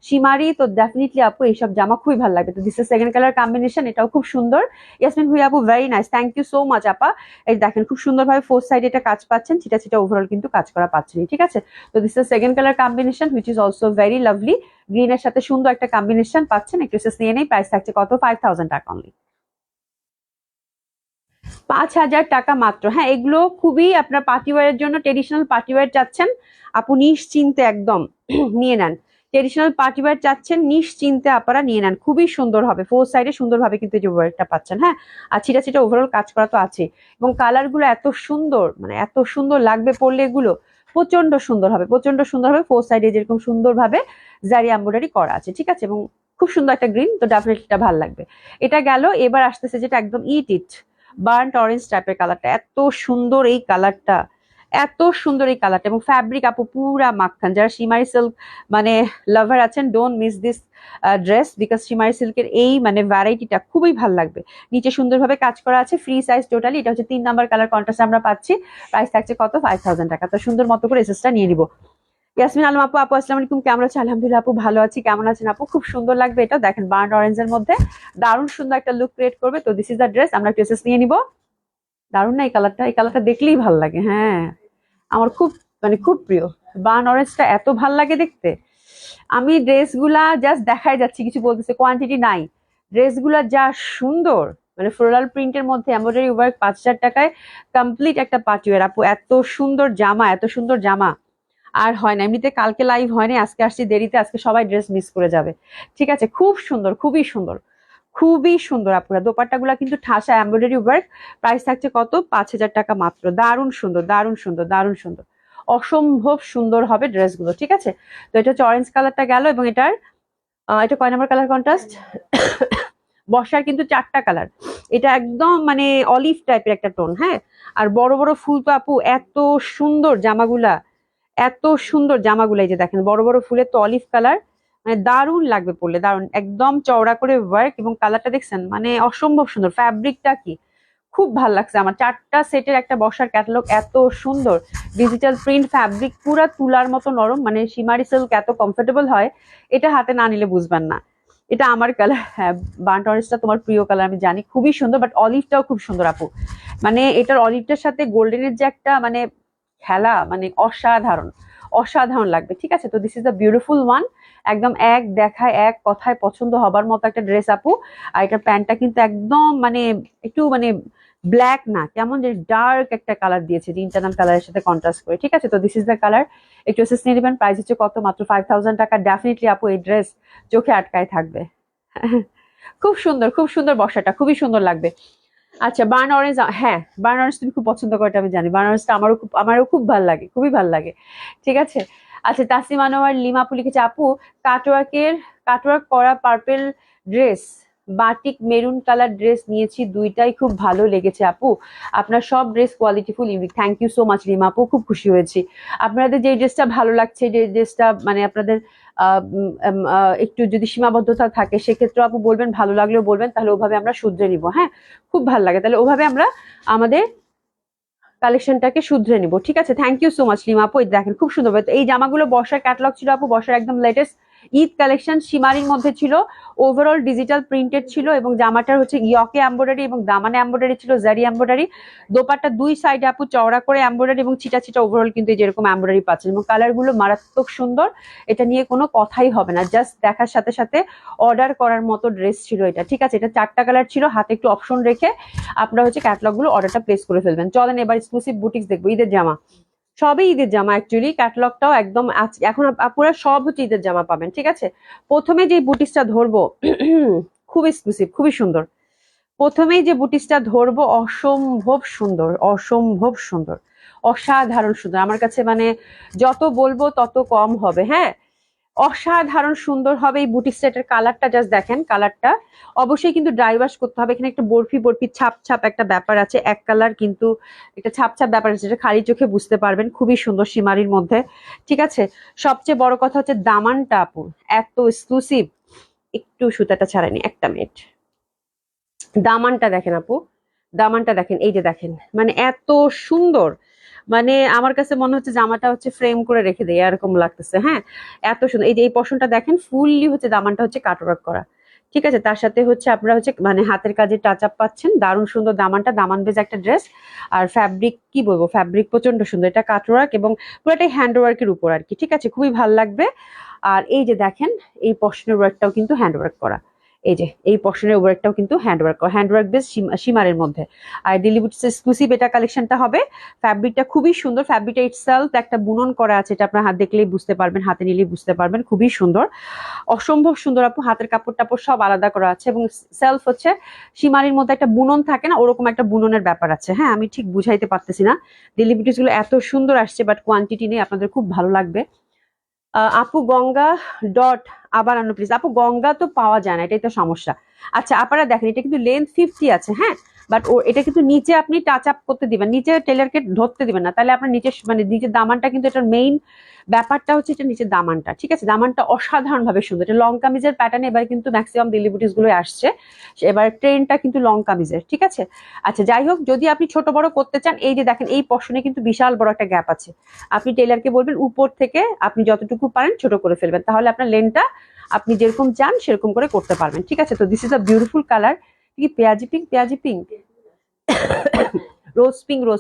সীমারি। তো ডেফিনেটলি আপু এইসব জামা খুবই ভালো লাগবে। তো this is second colour combination, এটাও খুব সুন্দর। ইয়াসমিন হুই আপু, very nice, thank you so much আপা। এই দেখেন খুব সুন্দরভাবে ফোর সাইড এটা কাজ পাচ্ছেন, ছিটা ছিটা ওভারঅল কিন্তু কাজ করা পাচ্ছেন, ঠিক আছে? তো this is second colour combination which is also very lovely. গ্রিনের সাথে সুন্দর একটা কম্বিনেশন পাচ্ছেন। একটু এসএস নিয়ে নেই, প্রাইস থাকছে কত 5000 টাকা অনলি, 5000 টাকা মাত্র। হ্যাঁ, এগুলো খুবই আপনার পার্টিওয়ারের জন্য, ট্রেডিশনাল পার্টিওয়ার চাচ্ছেন আপু নিশ্চিন্তে একদম নিয়ে নেন। ট্রেডিশনাল পার্টিওয়ার চাচ্ছেন নিশ্চিন্তে আপনারা নিয়ে নেন, খুবই সুন্দর হবে, ফোর সাইডে সুন্দরভাবে কিন্তু এই যে ওয়ার্কটা পাচ্ছেন। হ্যাঁ, আর ছিটা ছিটা ওভারঅল কাজ করা তো আছে, এবং কালার গুলো এত সুন্দর, মানে এত সুন্দর লাগবে পরলে, এগুলো প্রচন্ড সুন্দর হবে, প্রচন্ড সুন্দর হবে। ফোর সাইডে যেরকম সুন্দরভাবে জারি এমব্রয়ডারি করা আছে, ঠিক আছে, এবং খুব সুন্দর একটা গ্রিন, তো ডেফিনেটলি এটা ভালো লাগবে। এটা গেল। এবার আসতেছে যেটা একদম ইট বার্ন্ট অরেঞ্জ টাইপের কালারটা, এত সুন্দর এই কালারটা, এত সুন্দর এই কালারটা, এবং ফ্যাব্রিক আপু পুরা মাখন। যারা শিমারি সিল্ক মানে লাভার আছেন, don't miss this dress, because শিমারি সিল্কের এই মানে ভ্যারাইটিটা খুবই ভালো লাগবে। নিচে সুন্দরভাবে কাজ করা আছে, ফ্রি সাইজ টোটালি। এটা হচ্ছে 3 নাম্বার কালার কন্ট্রাস্ট আমরা পাচ্ছি, প্রাইস থাকছে কত 5000 টাকা। তো সুন্দর মতো করে এসএসটা নিয়ে নিব। ইয়াসমিন আলম আপু, আপু আসসালামু আলাইকুম, কেমন আছেন? আলহামদুলিল্লাহ আপু ভালো আছি, কেমন আছেন আপু? খুব সুন্দর লাগবে এটা, দেখেন বার্ন অরেঞ্জের মধ্যে দারুণ সুন্দর একটা লুক ক্রিয়েট করবে। তো দিস ইজ দ্য ড্রেস, আমরা ড্রেসেস নিয়ে নিব। দারুণ না এই কালারটা? এই কালারটা দেখলেই ভালো লাগে। হ্যাঁ, আমার খুব মানে খুব প্রিয়। বার্ন অরেঞ্জটা এত ভাল লাগে দেখতে। আমি ড্রেসগুলা জাস্ট দেখাই যাচ্ছি, কিছু বলতেছে, কোয়ান্টিটি নাই। ড্রেসগুলা যা সুন্দর, মানে ফ্লোরাল প্রিন্টের মধ্যে এমব্রয়ডারি ওয়ার্ক, 5000 টাকায় কমপ্লিট একটা পার্টিওয়ার আপু। এত সুন্দর জামা, এত সুন্দর জামা আর হয় না। এমনিতে কালকে লাইভ হয়নি, আজকে আসছি দেরিতে, আজকে সবাই ড্রেস মিস করে যাবে। ঠিক আছে, খুব সুন্দর, খুবই সুন্দর, খুবই সুন্দর আপুরা। দোপাট্টা গুলা কিন্তু ঠাসা এমব্রয়ডারি ওয়ার্ক, প্রাইস থাকছে কত 5000 টাকা মাত্র। দারুণ সুন্দর, দারুণ সুন্দর, দারুণ সুন্দর, অসম্ভব সুন্দর হবে ড্রেসগুলো। ঠিক আছে, তো এটা হচ্ছে অরেঞ্জ কালারটা গেল, এবং এটা কয় নাম্বার কালার কন্ট্রাস্ট? বর্ষার কিন্তু 4টা কালার। এটা একদম মানে অলিভ টাইপের একটা টোন। হ্যাঁ, আর বড় বড় ফুল তো আপু, এত সুন্দর জামাগুলা, এত সুন্দর জামাগুলো। এই যে দেখেন বড় বড় ফুলের তো অলিভ কালার, মানে দারুণ লাগবে পরলে, দারুণ, একদম চওড়া করে ওয়ার্ক, এবং কালারটা দেখছেন মানে অসম্ভব সুন্দর। ফ্যাব্রিকটা কি খুব ভালো লাগছে আমার। 4টা সেটের একটা বর্ষার ক্যাটালগ, এত সুন্দর ডিজিটাল প্রিন্ট ফ্যাব্রিক, পুরা তুলার মতো নরম, মানে শিমারি সিল্ক এত কমফোর্টেবল হয়, এটা হাতে না নিলে বুঝবেন না। এটা আমার কালার। হ্যাঁ, বার্ন্ট অরেঞ্জটা তোমার প্রিয় কালার আমি জানি, খুবই সুন্দর, বাট অলিভটাও খুব সুন্দর আপু। মানে এটার অলিভটার সাথে গোল্ডেনের যে একটা মানে খেলা, মানে অসাধারণ, অসাধারণ লাগবে। ঠিক আছে, তো this is the beautiful one, একদম এক দেখায় এক কথায় পছন্দ হবার মতো একটা ড্রেস আপু। আর এটার প্যান্টটা কিন্তু একদম মানে একটু মানে ব্ল্যাক না, কেমন যে ডার্ক একটা কালার দিয়েছে, ইন্টারনাল কালারের সাথে কন্ট্রাস্ট করে। ঠিক আছে, তো দিস ইজ দ্য কালার, একটু এসএস নিয়ে নেবেন। প্রাইস হচ্ছে কত মাত্র 5000 টাকা। ডেফিনেটলি আপু এই ড্রেস চোখে আটকায় থাকবে। খুব সুন্দর, খুব সুন্দর বর্ষাটা, খুবই সুন্দর লাগবে। আচ্ছা, বার্ন অরেঞ্জ, হ্যাঁ বার্ন অরেঞ্জ তুমি খুব পছন্দ করো, এটা আমি জানি। বার্ন অরেঞ্জটা আমারও খুব ভালো লাগে, খুবই ভালো লাগে। ঠিক আছে, আচ্ছা, তাসিম আনোয়ার লিমা আপু লিখেছে, আপু কাটওয়ার্ক করা purple dress, batik maroon colour dress নিয়েছি, দুইটাই খুব ভালো লেগেছে আপু। আপনার সব ড্রেস কোয়ালিটিফুল, unique. Thank you so much Lima আপু, খুব খুশি হয়েছি। আপনাদের যে ড্রেসটা ভালো লাগছে, যে ড্রেসটা মানে আপনাদের একটু যদি সীমাবদ্ধতা থাকে, সেক্ষেত্রে আপু বলবেন, ভালো লাগলেও বলবেন, তাহলে ওভাবে আমরা শুধরে নিব। হ্যাঁ, খুব ভালো লাগে, তাহলে ওভাবে আমরা আমাদের কালেকশনটাকে শুধরে নিব। ঠিক আছে, thank you so much Lima আপু। দেখেন খুব সুন্দর, এই জামাগুলো বর্ষার ক্যাটালগ ছিল আপু, বর্ষার একদম লেটেস্ট ঈদ কালেকশন, শিমারির মধ্যে ছিল, ওভারঅল ডিজিটাল প্রিন্টেড ছিল, এবং জামাটার হচ্ছে ইয়কে এমব্রয়ডারি এবং দামানে এমব্রয়ডারি ছিল, জারি এমব্রয়ডারি। দোপাট্টা দুই সাইডে আপু চওড়া করে এমব্রয়ডারি, এবং ছিটা ছিটা ওভারঅল কিন্তু যেরকম এমব্রয়ডারি পাচ্ছেন, এবং কালারগুলো মারাত্মক সুন্দর। এটা নিয়ে কোনো কথাই হবে না, জাস্ট দেখার সাথে সাথে অর্ডার করার মতো ড্রেস ছিল এটা। ঠিক আছে, এটা 4টা কালার ছিল, হাতে একটু অপশন রেখে আপনারা হচ্ছে ক্যাটালগ গুলো অর্ডারটা প্লেস করে ফেলবেন। চলেন এবার এক্সক্লুসিভ বুটিক্স দেখবো, ঈদের জামা, সবই ঈদের জামা অ্যাকচুয়ালি। ক্যাটালগটাও একদম এখন আপনারা সব হচ্ছে ঈদের জামা পাবেন। ঠিক আছে, প্রথমে যে বুটিক্সটা ধরবো খুব এক্সক্লুসিভ, খুবই সুন্দর। প্রথমেই যে বুটিক্সটা ধরবো অসম্ভব সুন্দর, অসম্ভব সুন্দর, অসাধারণ সুন্দর। আমার কাছে মানে যত বলবো তত কম হবে। হ্যাঁ, অসাধারণ সুন্দর হবে এই বুটিক সেটের। কালারটা জাস্ট দেখেন, কালারটা অবশ্যই কিন্তু ড্রাই ওয়াশ করতে হবে। এখানে একটা বরফি বরফি ছাপ ছাপ একটা ব্যাপার আছে, এক কালার কিন্তু একটা ছাপ ছাপ ব্যাপার আছে, যেটা খালি চোখে বুঝতে পারবেন। খুবই সুন্দর সীমারির মধ্যে। ঠিক আছে, সবচেয়ে বড় কথা হচ্ছে দামানটা আপু এত এক্সক্লুসিভ। একটু সুতাটা ছাড়ানি, একটা মিনিট। দামানটা দেখেন আপু, দামানটা দেখেন, এই যে দেখেন, মানে এত সুন্দর, মানে আমার কাছে মনে হচ্ছে জামাটা হচ্ছে ফ্রেম করে রেখে দেয় এরকম লাগতেছে। হ্যাঁ, এত সুন্দর। এই যে এই পশনটা দেখেন, ফুললি হচ্ছে দামানটা হচ্ছে কাটওয়ার্ক করা। ঠিক আছে, তার সাথে হচ্ছে আপনারা হচ্ছে মানে হাতের কাজে টাচ আপ পাচ্ছেন। দারুণ সুন্দর দামানটা, দামান বেজ একটা ড্রেস। আর ফ্যাব্রিক কি বলবো, ফ্যাব্রিক প্রচন্ড সুন্দর। এটা কাটওয়ার্ক এবং পুরোটাই হ্যান্ড ওয়ার্কের উপর আর কি। ঠিক আছে, খুবই ভালো লাগবে। আর এই যে দেখেন এই পশনের ওয়ার্কটাও কিন্তু হ্যান্ড ওয়ার্ক করা, এই যে এই পশনের ওয়ার্কটাও কিন্তু হ্যান্ড ওয়ার্ক বেস সীমারের মধ্যে। আর ডেইলি বুটিস এক্সক্লুসিভ এটা কালেকশনটা হবে। ফ্যাব্রিকটা খুবই সুন্দর, ফ্যাব্রিকটা ইটসেলফ একটা বুনন করা আছে, এটা আপনার হাত দেখলেই বুঝতে পারবেন, হাতে নিলেই বুঝতে পারবেন, খুবই সুন্দর, অসম্ভব সুন্দর আপু। হাতের কাপড় টাপড় সব আলাদা করা আছে এবং সেলফ হচ্ছে সীমারির মধ্যে একটা বুনন থাকে না, ওরকম একটা বুননের ব্যাপার আছে। হ্যাঁ, আমি ঠিক বুঝাইতে পারতেছি না, ডেইলি বুটিস গুলো এত সুন্দর আসছে, বাট কোয়ান্টিটি নেই, আপনাদের খুব ভালো লাগবে। আপু গঙ্গা ডট আবার আনো প্লিজ। আপু গঙ্গা তো পাওয়া যায় না, এটাই তো সমস্যা। আচ্ছা আপনারা দেখেন এটা কিন্তু লেন্থ 50 আছে, হ্যাঁ, বাট এটা কিন্তু নিচে আপনি টাচ আপ করতে দিবেন, নিচে টেলারকে ধরতে দিবেন না, তাহলে আপনার নিচে মানে নিচের দামানটা কিন্তু এটার মেইন ব্যাপারটা হচ্ছে এটা নিচের দামানটা, ঠিক আছে, দামানটা অসাধারণ ভাবে সুন্দর। এটা লং কামিজের প্যাটার্ন এবার কিন্তু ম্যাক্সিমাম ডেইলি বুটিস গুলো আসছে, এবার ট্রেন্ডটা কিন্তু লং কামিজের, ঠিক আছে। আচ্ছা যাই হোক, যদি আপনি ছোট বড় করতে চান, এই যে দেখেন এই পশনে কিন্তু বিশাল বড় একটা গ্যাপ আছে, আপনি টেলারকে বলবেন উপর থেকে আপনি যতটুকু পারেন ছোট করে ফেলবেন, তাহলে আপনার লেনটা আপনি যেরকম চান সেরকম করে করতে পারবেন, ঠিক আছে। তো this is a beautiful colour, কি পেঁয়াজি পিঙ্ক, পেঁয়াজি পিঙ্ক রোজ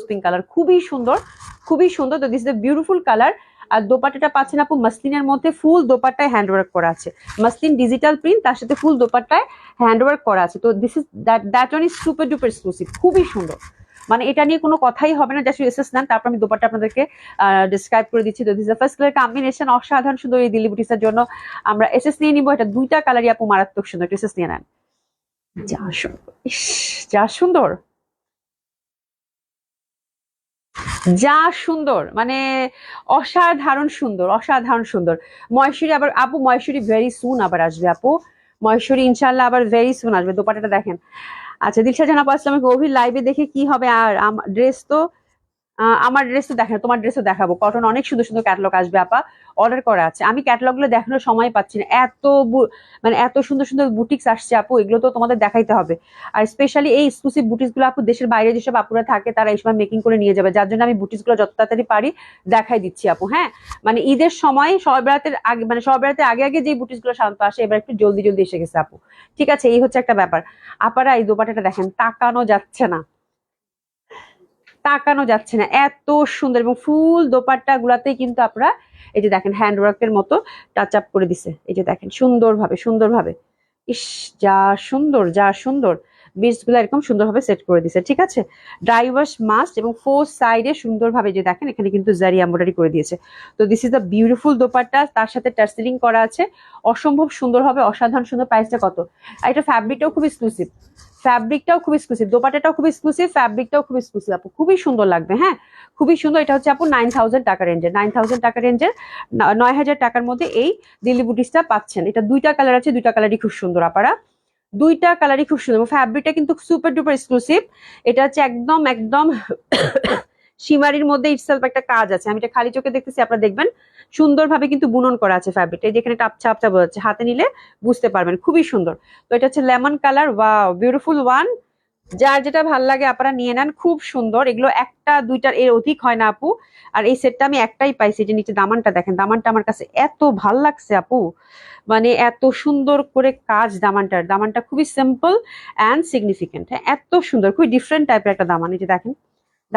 পিঙ্ক কালার, খুবই সুন্দর, খুবই সুন্দর। তো this is a beautiful colour. আর দোপাট্টাটা পাচ্ছেন আপু মাসলিনের মধ্যে, ফুল দোপাট্টায় হ্যান্ড ওয়ার্ক করা আছে, মাসলিন ডিজিটাল প্রিন্ট, তার সাথে ফুল দোপাট্টায় হ্যান্ড ওয়ার্ক করা আছে। তো this is that one is super duper exclusive, খুবই সুন্দর, মানে এটা নিয়ে কোনো কথাই হবে না, জাস্ট এসএস নেন, তারপর আমি দোপাট্টা আপনাদেরকে ডিসক্রাইব করে দিচ্ছি। তো this is first colour combination, অসাধারণ সুন্দর। এই দিল্লি বুটিসের জন্য আমরা এসএস নিয়ে নিবো, এটা দুইটা কালারই আপু মারাত্মক সুন্দর, এসএস নিয়ে নেন। যা সুন্দর, ইস যা সুন্দর, যা সুন্দর, মানে অসাধারণ সুন্দর, অসাধারণ সুন্দর। মহেশ্বরী আবার আপু, মহেশ্বরী ভেরি সুন আবার আসবে আপু, মহেশ্বরী ইনশাল্লাহ আবার ভেরি সুন আসবে। দোপাট্টাটা দেখেন। আচ্ছা দিলশা জান আপু আসসালামু আলাইকুম। গভীর লাইভে দেখে কি হবে, আর ড্রেস তো আমার ড্রেস তো দেখেন, তোমার ড্রেসও দেখাবো, কটন অনেক সুন্দর সুন্দর ক্যাটালগ আসবে আপা, অর্ডার করা আছে। আমি ক্যাটালগ গুলো দেখানোর সময় পাচ্ছি না, এত মানে এত সুন্দর সুন্দর বুটিক্স আসছে আপু, এগুলো তো তোমাদের দেখাইতে হবে। আর স্পেশালি এই এক্সক্লুসিভ বুটিক্স গুলো আপু দেশের বাইরে যেসব আপুরা থাকে তারা এই সময় মেকিং করে নিয়ে যাবে, যার জন্য আমি বুটিক্স গুলো যত তাড়াতাড়ি পারি দেখাই দিচ্ছি আপু। হ্যাঁ, মানে ঈদের সময় সব বেড়াতের আগে, মানে সব বেড়াতে আগে আগে যে বুটিক্স গুলো শান্ত আসে, এবার একটু জলদি জলদি এসে গেছে আপু, ঠিক আছে, এই হচ্ছে একটা ব্যাপার। আপারা এই দোপাটাটা দেখেন, তাকানো যাচ্ছে না, তাকানো যাচ্ছে না, এত সুন্দর। এবং ফুল দোপাট্টা গুলাতে কিন্তু আপনারা এই যে দেখেন হ্যান্ড ওয়ার্কের মতো টাচ আপ করে দিছে, এই যে দেখেন সুন্দরভাবে সুন্দরভাবে, ইস যা সুন্দর, যা সুন্দর, বিটস গুলো এরকম সুন্দরভাবে সেট করে দিছে, ঠিক আছে। ড্রাই ওয়াশ মাস্ট, এবং ফোর সাইডে সুন্দরভাবে যে দেখেন এখানে কিন্তু জারি এমব্রয়ডারি করে দিয়েছে। তো this is the beautiful dupatta, তার সাথে টার্সেলিং করা আছে, অসম্ভব সুন্দর হবে, অসাধারণ সুন্দর। প্রাইসটা কত? আর এটা ফ্যাব্রিকটাও খুব এক্সক্লুসিভ, ফ্যাব্রিকটাও খুব এক্সক্লুসিভ, দোপাট্টাটাও খুব এক্সক্লুসিভ, ফ্যাব্রিকটাও খুব এক্সক্লুসিভ আপু, খুবই সুন্দর লাগবে। হ্যাঁ, খুবই সুন্দর। এটা হচ্ছে আপু 9000 টাকা রেঞ্জের, 9000 টাকা রেঞ্জের, 9000 টাকার মধ্যে এই দিল্লি বুটিসটা পাচ্ছেন। এটা দুইটা কালার আছে, দুইটা কালারই খুব সুন্দর আপারা, দুইটা কালারই খুব সুন্দর। ফ্যাব্রিকটা কিন্তু সুপার ডুপার এক্সক্লুসিভ, এটা হচ্ছে একদম একদম সীমারির মধ্যে ইটসেলফ একটা কাজ আছে, আমি এটা খালি চোখে দেখতেছি, আপনারা দেখবেন সুন্দরভাবে কিন্তু বুনন করা আছে ফ্যাব্রিকটা, যেখানে টাপচা আপচা বোঝাচ্ছে, হাতে নিলে বুঝতে পারবেন, খুবই সুন্দর। তো এটা হচ্ছে lemon colour, wow beautiful one. যার যেটা ভাল লাগে আপনারা নিয়ে নেন, খুব সুন্দর। এগুলো একটা দুইটার এর অধিক হয় না আপু। আর এই সেটটা আমি একটাই পাইছি, যে নিচে দামানটা দেখেন, দামানটা আমার কাছে এত ভাল লাগছে আপু, মানে এত সুন্দর করে কাজ দামানটার, দামানটা খুবই সিম্পল অ্যান্ড সিগনিফিকেন্ট, হ্যাঁ এত সুন্দর, খুবই ডিফারেন্ট টাইপের একটা দামান। এই যে দেখেন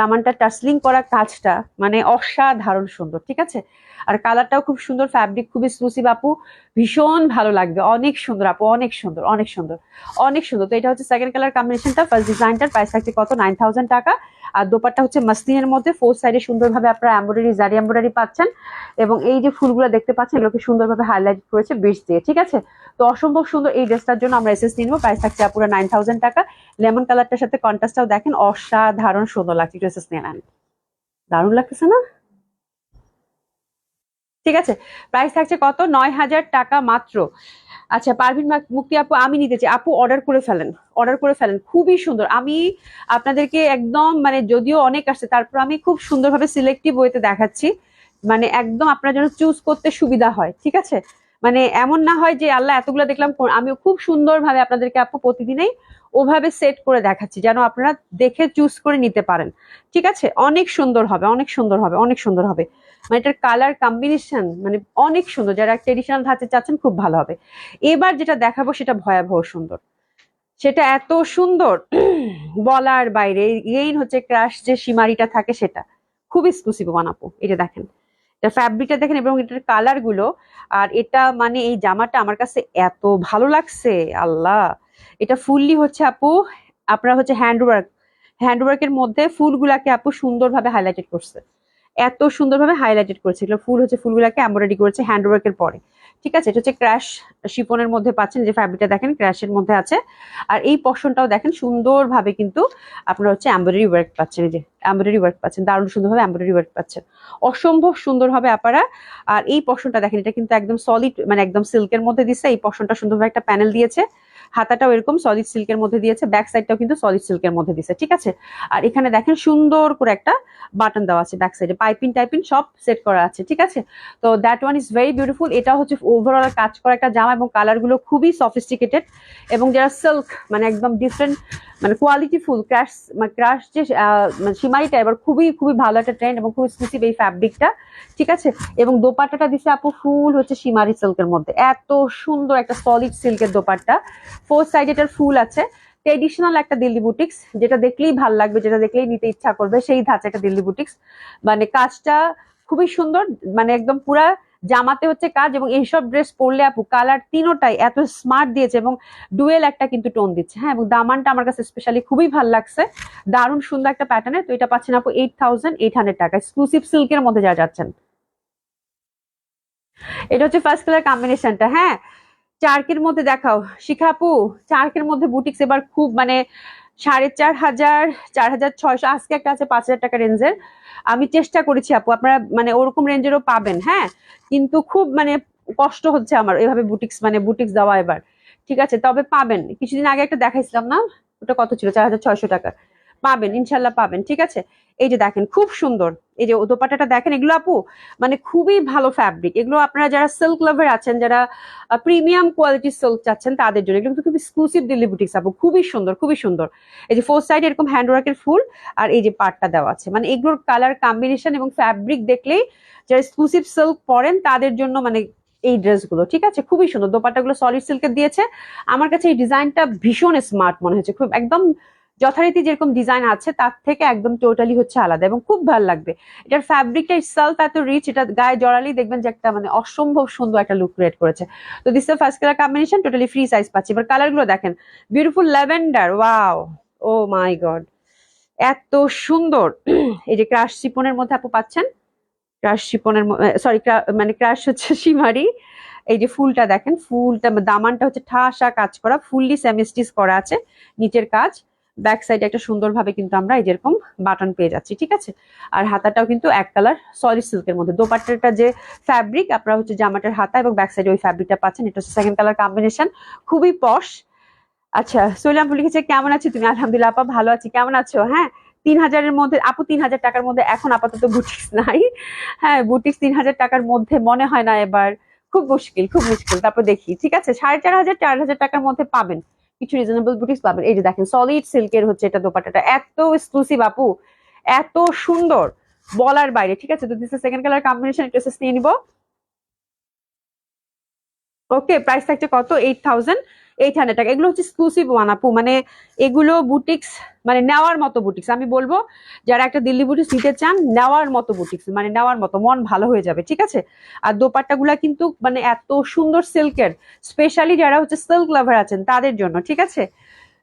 দামানটা টাসলিং করা কাজটা মানে অসাধারণ সুন্দর, ঠিক আছে। আর কালারটাও খুব সুন্দর, ফ্যাব্রিক খুব এক্সক্লুসিভ আপু, ভীষণ ভালো লাগবে, অনেক সুন্দর আপু, অনেক সুন্দর, অনেক সুন্দর, অনেক সুন্দর। তো এটা হচ্ছে সেকেন্ড কালার কম্বিনেশনটা, ফার্স্ট ডিজাইনটার প্রাইস থাকছে কত? 9000 টাকা। আর দোপাট্টা হচ্ছে মাসলিনের মধ্যে, ফোর সাইডে সুন্দরভাবে আপনারা এমব্রয়ডারি, জারি এমব্রয়ডারি পাচ্ছেন, এবং এই যে ফুলগুলো দেখতে পাচ্ছেন এগুলোকে সুন্দরভাবে হাইলাইট করেছে বিটস দিয়ে, ঠিক আছে। তো অসম্ভব সুন্দর এই ড্রেসটার জন্য আমরা এসএস নিয়ে নেবো, প্রাইস থাকছে পুরো 9000 টাকা। লেমন কালারটার সাথে কন্ট্রাস্টটাও দেখেন অসাধারণ সুন্দর লাগছে, ড্রেসেস নিয়ে নেন, দারুণ লাগতেছে না? ঠিক আছে, প্রাইস থাকছে কত? 9000 টাকা মাত্র। আচ্ছা পারভিন মুক্তি আপু, আমি নিতে চাই আপু, অর্ডার করে ফেলেন, অর্ডার করে ফেলেন, খুবই সুন্দর। আমি আপনাদেরকে একদম মানে যদিও অনেক আসছে, তারপর আমি খুব সুন্দরভাবে সিলেক্টিভ ওয়েতে দেখাচ্ছি, মানে একদম আপনার জন্য চুজ করতে সুবিধা হয়, ঠিক আছে। মানে এমন না হয় যে আল্লাহ এতগুলো দেখলাম, আমি খুব সুন্দরভাবে আপনাদেরকে আপু প্রতিদিনই ওভাবে সেট করে দেখাচ্ছি, যেন আপনারা দেখে চুজ করে নিতে পারেন, ঠিক আছে। অনেক সুন্দর হবে, অনেক সুন্দর হবে, অনেক সুন্দর হবে, মানে এটার কালার কম্বিনেশন মানে অনেক সুন্দর। যারা ট্রেডিশনাল ধাঁচে চাচ্ছেন খুব ভালো হবে। এবার যেটা দেখাবো সেটা ভয়াবহ সুন্দর, সেটা এত সুন্দর বলার বাইরে। এই হচ্ছে ক্রাশ যে সীমারিটা থাকে, সেটা খুব এক্সক্লুসিভ বানাবো। এটা দেখেন, এটা ফ্যাব্রিকটা দেখেন এবং এটার কালার গুলো। আর এটা মানে এই জামাটা আমার কাছে এত ভালো লাগছে, আল্লাহ। এটা ফুললি হচ্ছে আপু আপনার হচ্ছে হ্যান্ডওয়ার্কের মধ্যে ফুলগুলাকে আপু সুন্দরভাবে হাইলাইটেড করছে, এত সুন্দরভাবে হাইলাইটেড করেছে। এগুলো ফুল হচ্ছে ফুলগুলাকে এমব্রয়ডারি করেছে হ্যান্ডওয়ার্কের পরে, ঠিক আছে। এটা হচ্ছে ক্র্যাশ শিফনের মধ্যে পাচ্ছেন, যে ফ্যাব্রিকটা দেখেন ক্র্যাশের মধ্যে আছে। আর এই পশনটাও দেখেন সুন্দরভাবে কিন্তু আপনার হচ্ছে এমব্রয়ডারি ওয়ার্ক পাচ্ছেন, এই যে এমব্রয়ডারি ওয়ার্ক পাচ্ছেন, দারুণ সুন্দরভাবে এমব্রয়ডারি ওয়ার্ক পাচ্ছেন, অসম্ভব সুন্দর হবে আপনারা। আর এই পশনটা দেখেন, এটা কিন্তু একদম সলিড মানে একদম সিল্কের মধ্যে দিচ্ছে, এই পশনটা সুন্দরভাবে একটা প্যানেল দিয়েছে, হাতাটাও এরকম সলিড সিল্কের মধ্যে দিয়েছে, ব্যাক সাইডটাও কিন্তু সলিড সিল্কের মধ্যে দিয়েছে, ঠিক আছে। আর এখানে দেখেন সুন্দর করে একটা বাটন দেওয়া আছে ব্যাক সাইডে, পাইপিং টাইপিং সব সেট করা আছে, ঠিক আছে। তো that one is very beautiful. এটা হচ্ছে ওভারঅল কাজ করা একটা জামা এবং কালার গুলো খুবই সফিস্টিকেটেড, এবং যারা সিল্ক মানে একদম ডিফারেন্ট মানে কোয়ালিটি ফুল ক্রাশ মানে ক্রাশ যে সীমারিটা এবার খুবই খুবই ভালো একটা ট্রেন্ড এবং খুব এক্সক্লুসিভ এই ফ্যাব্রিকটা, ঠিক আছে। এবং দোপাট্টাটা দিছে আপু ফুল হচ্ছে সীমারি সিল্কের মধ্যে, এত সুন্দর একটা সলিড সিল্কের দোপাট্টা, ফোর সাইড এটার ফুল আছে। ট্রেডিশনাল একটা দিল্লি বুটিক্স, যেটা দেখলেই ভাল লাগবে, যেটা দেখলেই নিতে ইচ্ছা করবে, সেই ধাঁচে একটা দিল্লি বুটিক্স। মানে কাজটা খুবই সুন্দর, মানে একদম পুরা জামাতে হচ্ছে কাজ, এবং এইসব ড্রেস পরলে আপু কালার তিনোটাই এত স্মার্ট দিয়েছে এবং ডুয়েল একটা কিন্তু টোন দিচ্ছে, হ্যাঁ। এবং দামানটা আমার কাছে স্পেশালি খুবই ভালো লাগছে, দারুণ সুন্দর একটা প্যাটার্নের। তো এটা পাচ্ছেন আপু 8800 টাকা, এক্সক্লুসিভ সিল্কের মধ্যে যা যাচ্ছেন। এটা হচ্ছে ফার্স্ট কালার কম্বিনেশনটা, হ্যাঁ। চার্কের মধ্যে দেখাও শিখা আপু, চার্কের মধ্যে বুটিক্স এবার খুব মানে 4500, 4600, আজকে একটা আছে 5000 টাকা রেঞ্জের। আমি চেষ্টা করেছি আপু, আপনারা মানে ওরকম রেঞ্জেরও পাবেন, হ্যাঁ। কিন্তু খুব মানে কষ্ট হচ্ছে আমার এভাবে বুটিক্স মানে বুটিক্স দেওয়া এবার, ঠিক আছে। তবে পাবেন, কিছুদিন আগে একটা দেখাইছিলাম না, ওটা কত ছিল, 4600 টাকা। পাবেন ইনশাল্লাহ পাবেন, ঠিক আছে। এই যে দেখেন খুব সুন্দর, এই যে দোপাট্টাটা দেখেন, এগুলো আপু মানে খুবই ভালো ফ্যাব্রিক। এগুলো আপনারা যারা সিল্ক লাভার আছেন, যারা প্রিমিয়াম কোয়ালিটি সিল্ক চাচ্ছেন তাদের জন্য এগুলো কিন্তু খুব এক্সক্লুসিভ দিল্লি বুটিক্স আপু, খুবই সুন্দর খুবই সুন্দর। এই যে ফোর সাইড এরকম হ্যান্ডওয়ার্কের ফুল, আর এই যে পাটটা দেওয়া আছে, মানে এগুলোর কালার কম্বিনেশন এবং ফ্যাব্রিক দেখলেই যারা এক্সক্লুসিভ সিল্ক পরেন তাদের জন্য মানে এই ড্রেসগুলো, ঠিক আছে, খুবই সুন্দর। দোপাট্টাগুলো সলিড সিল্কের দিয়েছে, আমার কাছে এই ডিজাইনটা ভীষণ স্মার্ট মনে হচ্ছে, খুব একদম যথারীতি যেরকম ডিজাইন আছে তার থেকে একদম টোটালি হচ্ছে আলাদা এবং খুব ভালো লাগবে। এটার ফ্যাব্রিকটা ইটসেলফ এত রিচ, এটা গায়ে জড়ালেই দেখবেন যে একটা মানে অসম্ভব সুন্দর একটা লুক ক্রিয়েট করেছে। তো this is first colour combination, totally free size পাচ্ছি। এবার কালার গুলো দেখেন, বিউটিফুল ল্যাভেন্ডার, ওয়াও, ও মাই গড, এত সুন্দর। এই যে ক্রাশ শিপনের মধ্যে আপু পাচ্ছেন, ক্রাশ শিপনের সরি মানে ক্রাশ হচ্ছে সীমারি। এই যে ফুলটা দেখেন, ফুলটা দামানটা হচ্ছে ঠাসা কাজ করা, ফুললি সেমিস্টিচ করা আছে নিচের কাজ, ব্যাক সাইডে একটা সুন্দরভাবে কিন্তু আমরা এই যেরকম বাটন পেয়ে যাচ্ছি, ঠিক আছে। আর হাতাটাও কিন্তু এক কালার সলিড সিল্কের মধ্যে, দোপাট্টাটা যে ফ্যাব্রিক আপনারা হচ্ছে জামাটার হাতা এবং ব্যাক সাইডে ওই ফ্যাব্রিকটা পাচ্ছেন, এটা হচ্ছে সেকেন্ড কালার কম্বিনেশন, খুবই পশ। আচ্ছা সোলাম আপু লিখেছে কেমন আছো তুমি, আলহামদুলিল্লাহ আপা ভালো আছি, কেমন আছো? হ্যাঁ, 3000-এর মধ্যে আপু, 3000 টাকার মধ্যে এখন আপাতত বুটিক্স নাই, হ্যাঁ বুটিক্স 3000 টাকার মধ্যে মনে হয় না এবার, খুব মুশকিল খুব মুশকিল। তারপর দেখি, ঠিক আছে, 4500, 4000 টাকার মধ্যে পাবেন কিছু রিজনেবল বুটিক্স পাবেন। এই যে দেখেন সলিড সিল্কের হচ্ছে এটা দোপাট্টাটা, এত এক্সক্লুসিভ আপু, এত সুন্দর বলার বাইরে, ঠিক আছে। তো this is second colour combination, একটু নিয়ে নিবো। ওকে, প্রাইস থাকছে কত, 8800 টাকা। এগুলো হচ্ছে এক্সক্লুসিভ ওয়ান আপু, মানে এগুলো বুটিক্স মানে নেওয়ার মতো বুটিক্স, আমি বলবো যারা একটা দিল্লি বুটিক্স নিতে চান নেওয়ার মতো বুটিক্স, মানে নেওয়ার মতো, মন ভালো হয়ে যাবে, ঠিক আছে। আর দোপাট্টা গুলা কিন্তু মানে এত সুন্দর সিল্কের, স্পেশালি যারা হচ্ছে সিল্ক লাভার আছেন তাদের জন্য, ঠিক আছে।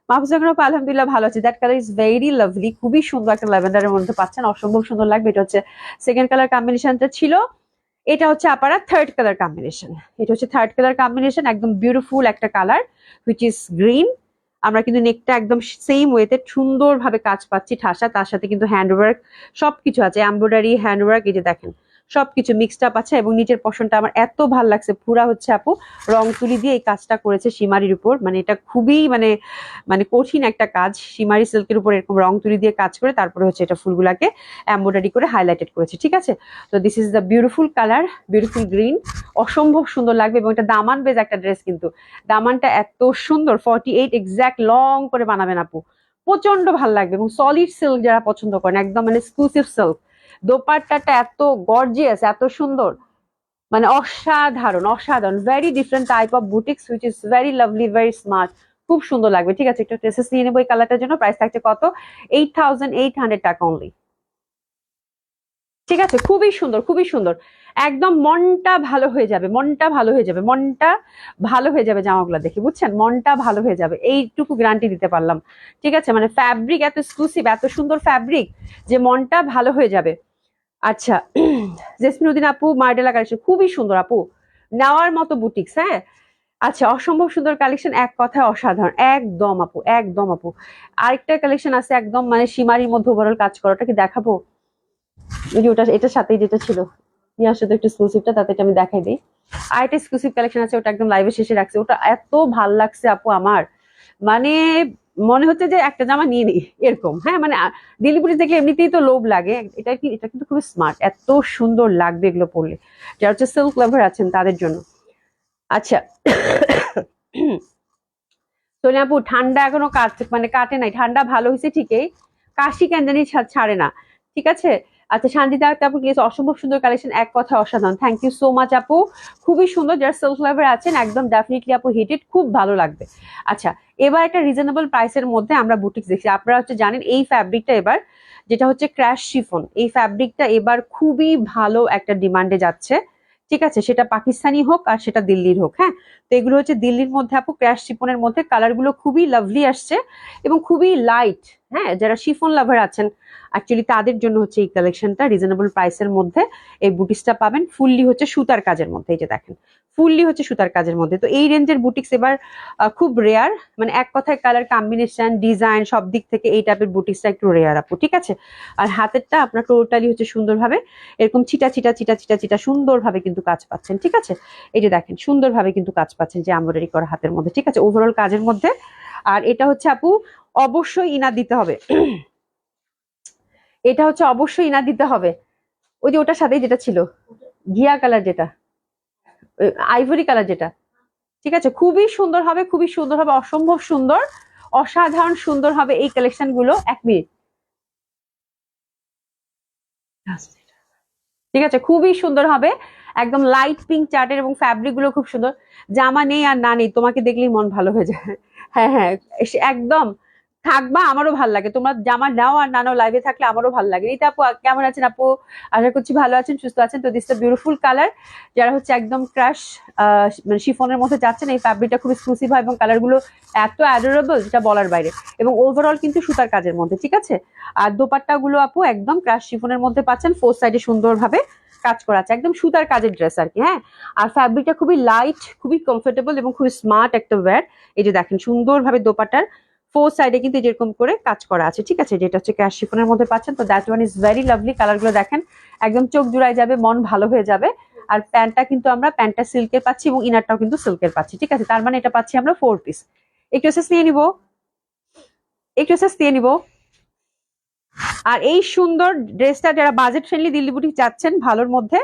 মাহফুজা খান আপু, আলহামদুলিল্লাহ ভালো আছে। That colour is very lovely, খুবই সুন্দর একটা ল্যাভেন্ডারের মধ্যে পাচ্ছেন, অসম্ভব সুন্দর লাগবে। এটা হচ্ছে সেকেন্ড কালার কম্বিনেশনটা ছিল। এটা হচ্ছে আপারা থার্ড কালার কম্বিনেশন, এটা হচ্ছে থার্ড কালার কম্বিনেশন, একদম বিউটিফুল একটা কালার হুইচ ইজ গ্রিন। আমরা কিন্তু নেকটা একদম সেম ওয়েতে সুন্দরভাবে কাজ পাচ্ছি ঠাসা, তার সাথে কিন্তু হ্যান্ডওয়ার্ক সবকিছু আছে, এমব্রয়ডারি হ্যান্ডওয়ার্ক, এই যে দেখেন সবকিছু মিক্সড আপ আছে। এবং নিচের পশনটা আমার এত ভাল লাগছে, পুরা হচ্ছে আপু রং তুলি দিয়ে এই কাজটা করেছে সীমারির উপর, মানে এটা খুবই মানে মানে কঠিন একটা কাজ, সীমারি সিল্কের উপর এরকম রং তুলি দিয়ে কাজ করে তারপরে হচ্ছে এটা ফুলগুলাকে এমব্রয়ডারি করে হাইলাইটেড করেছে, ঠিক আছে। তো this is the beautiful colour, beautiful green, অসম্ভব সুন্দর লাগবে। এবং এটা দামান বেজ একটা ড্রেস, কিন্তু দামানটা এত সুন্দর, 48 এক্সাক্ট লং করে বানাবেন আপু, প্রচন্ড ভাল লাগবে। এবং সলিড সিল্ক যারা পছন্দ করেন, একদম মানে এক্সক্লুসিভ সিল্ক, দোপাট্টাটা এত গর্জিয়াস, এত সুন্দর, মানে অসাধারণ অসাধারণ, very different type of boutiques which is very lovely, very smart, খুব সুন্দর লাগবে, ঠিক আছে। একটা ড্রেসেস নিয়ে নেবো এই কালারটার জন্য, প্রাইস থাকছে কত, 8800 টাকা অনলি। ঠিক আছে, খুবই সুন্দর, খুবই সুন্দর। একদম মনটা ভালো হয়ে যাবে, মনটা ভালো হয়ে যাবে, মনটা ভালো হয়ে যাবে জামাগুলো দেখে, বুঝছেন? মনটা ভালো হয়ে যাবে, এইটুকু গ্যারান্টি দিতে পারলাম। ঠিক আছে, মানে ফ্যাব্রিক এত এক্সক্লুসিভ, এত সুন্দর ফ্যাব্রিক যে মনটা ভালো হয়ে যাবে। আচ্ছা, জেসমিন উদ্দিন আপু, মার্ডেলা কালেকশন খুবই সুন্দর আপু, নেওয়ার মতো বুটিক্স। হ্যাঁ, আচ্ছা, অসম্ভব সুন্দর কালেকশন, এক কথায় অসাধারণ, একদম আপু, একদম আপু। আরেকটা কালেকশন আছে একদম মানে সীমারির মধ্যে ওভারঅল কাজ করা, ওটা কি দেখাবো? ওই যে ওটা, এটার সাথেই যেটা ছিল নিয়ে আসলে একটু এক্সক্লুসিভটা, তাতে এটা আমি দেখাই দিই। আর একটা এক্সক্লুসিভ কালেকশন আছে, ওটা একদম লাইভে শেষে রাখছে, ওটা এত ভাল লাগছে আপু আমার, মানে মনে হচ্ছে যে একটা জামা নিয়ে নিই এরকম। হ্যাঁ, মানে দিল্লি বুটিক দেখলে এমনিতেই তো লোভ লাগে, এটা কি, এটা কিন্তু খুবই স্মার্ট, এত সুন্দর লাগবে এগুলো পরলে, যারা হচ্ছে সিল্ক লাভার আছেন তাদের জন্য। আচ্ছা, সোনিয়া আপু, ঠান্ডা এখনো মানে কাটে নাই, ঠান্ডা ভালো হয়েছে ঠিকই, কাশি কেন জানি ছাড়ে না। ঠিক আছে। আচ্ছা, শান্তিদা আপু প্লিজ, অসম্ভব সুন্দর কালেকশন, এক কথা অসাধারণ, থ্যাংক ইউ সো মাচ আপু, খুবই সুন্দর। যারা সেলফ লাভার আছেন একদম ডেফিনেটলি আপু হিটেড, খুব ভালো লাগবে। আচ্ছা, এবার একটা রিজনেবল প্রাইসের মধ্যে আমরা বুটিক দেখছি, আপনারা হচ্ছে জানেন এই ফ্যাব্রিকটা এবার, যেটা হচ্ছে ক্র্যাশ শিফন, এই ফ্যাব্রিকটা এবার খুবই ভালো একটা ডিমান্ডে যাচ্ছে। ঠিক আছে, সেটা পাকিস্তানি হোক আর সেটা দিল্লির হোক। হ্যাঁ, তো এগুলো হচ্ছে দিল্লির মধ্যে আপু, ক্র্যাশ শিফনের মধ্যে, কালার গুলো খুবই লাভলি আসছে এবং খুবই লাইট। হ্যাঁ, যারা শিফন লাভার আছেন অ্যাকচুয়ালি তাদের জন্য হচ্ছে এই কালেকশনটা, রিজনেবল প্রাইসের মধ্যে এই বুটিক্সটা পাবেন, ফুললি হচ্ছে সুতার কাজের মধ্যে। এই যে দেখেন, ফুললি হচ্ছে সুতার কাজের মধ্যে। তো এই রেঞ্জের বুটিক্স এবার খুব রেয়ার, মানে এক কথায় কালার কম্বিনেশন, ডিজাইন, সব দিক থেকে এই টাইপের বুটিক্সটা একটু রেয়ার আপু। ঠিক আছে, আর হাতেরটা আপনার টোটালি হচ্ছে সুন্দরভাবে এরকম ছিটা ছিটা ছিটা ছিটা ছিটা সুন্দরভাবে কিন্তু কাজ পাচ্ছেন। ঠিক আছে, এই যে দেখেন সুন্দরভাবে কিন্তু কাজ পাচ্ছেন, যে এমব্রয়ডারি করা হাতের মধ্যে। ঠিক আছে, ওভারঅল কাজের মধ্যে। আর এটা হচ্ছে আপু অবশ্যই ইনার দিতে হবে, এটা হচ্ছে অবশ্যই ইনার দিতে হবে। ওই যে ওটার সাথেই যেটা ছিল, ঘিয়া কালার যেটা, আইভরি কালার যেটা। ঠিক আছে, খুবই সুন্দর হবে, খুবই সুন্দর হবে, অসম্ভব সুন্দর, অসাধারণ সুন্দর হবে এই কালেকশন গুলো। এক মিনিট, ঠিক আছে, খুবই সুন্দর হবে, একদম লাইট পিঙ্ক চার্টের, এবং ফ্যাব্রিক গুলো খুব সুন্দর। জামা নেই আর না নেই, তোমাকে দেখলেই মন ভালো হয়ে যায়। হ্যাঁ হ্যাঁ, একদম থাকবা, আমারও ভাল লাগে, তোমরা জামা নাও আর না নাও, লাইভে থাকলে আমারও ভাল লাগে। এটা আপু কেমন আছেন আপু? আশা করছি ভালো আছেন, সুস্থ আছেন। তো দিস বিউটিফুল কালার, যারা হচ্ছে একদম ক্রাশ মানে শিফনের মধ্যে যাচ্ছেন, এই ফ্যাব্রিকটা খুব এক্সক্লুসিভ হয় এবং কালার গুলো এত অ্যাডোরেবল যেটা বলার বাইরে, এবং ওভারঅল কিন্তু সুতার কাজের মধ্যে। ঠিক আছে, আর দোপাট্টা গুলো আপু একদম ক্রাশ শিফনের মধ্যে পাচ্ছেন, ফোর সাইডে সুন্দরভাবে কাজ করা আছে, একদম সুতার কাজের ড্রেস আর কি। হ্যাঁ, আর ফ্যাব্রিকটা খুবই লাইট, খুবই কমফোর্টেবল এবং খুবই স্মার্ট একটা ওয়্যার। এই যে দেখেন সুন্দরভাবে দোপাট্টার ফোর সাইডে কিন্তু যেরকম করে কাজ করা আছে। ঠিক আছে, যেটা হচ্ছে ক্যাশ শিফনের মধ্যে পাচ্ছেন। তো that one is very lovely, colour গুলো দেখেন একদম চোখ জুড়াই যাবে, মন ভালো হয়ে যাবে। আর প্যান্টটা কিন্তু আমরা প্যান্টটা সিল্কের পাচ্ছি এবং ইনারটাও কিন্তু সিল্কের পাচ্ছি। ঠিক আছে, তার মানে এটা পাচ্ছি আমরা 4 পিস। একটু এসেস নিয়ে নিবো, একটু এসেস নিয়ে নিবো। আর এই সুন্দর ড্রেসটা যারা বাজেট ফ্রেন্ডলি দিল্লি বুটিক চাচ্ছেন ভালোর মধ্যে,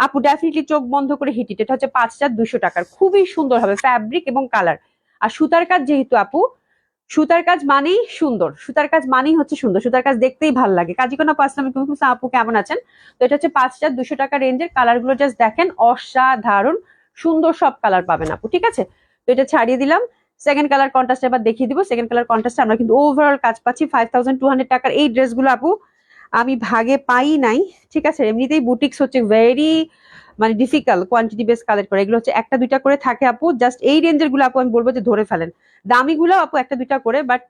আপু ডেফিনেটলি চোখ বন্ধ করে হিট ইট। এটা হচ্ছে 5200 টাকার, খুবই সুন্দর হবে ফ্যাব্রিক এবং কালার। আর সুতার কাজ যেহেতু আপু, সুতার কাজ মানেই সুন্দর, সুতার কাজ মানেই হচ্ছে সুন্দর, সুতার কাজ দেখতেই ভালো লাগে। কাজীকোনা পাঁচলাম আপু কেমন আছেন? তো এটা হচ্ছে 5200 টাকা রেঞ্জের, কালার গুলো জাস্ট দেখেন অসাধারণ সুন্দর, সব কালার পাবেন আপু। ঠিক আছে, তো এটা ছাড়িয়ে দিলাম। সেকেন্ড কালার কন্ট্রাস্ট এবার দেখিয়ে দিব। সেকেন্ড কালার কন্ট্রাস্টে আমরা কিন্তু ওভারঅল কাজ পাচ্ছি। 5200 টাকার এই ড্রেসগুলো আপু আমি ভাগে পাই নাই। ঠিক আছে, এমনিতেই বুটিক্স হচ্ছে ভেরি মানে ডিফিকাল্ট কোয়ান্টিটি বেস কালেক্ট করে, এগুলো হচ্ছে একটা দুইটা করে থাকে আপু। জাস্ট এই রেঞ্জের গুলো আপু আমি বলবো যে ধরে ফেলেন, দামি গুলো আপু একটা দুইটা করে, বাট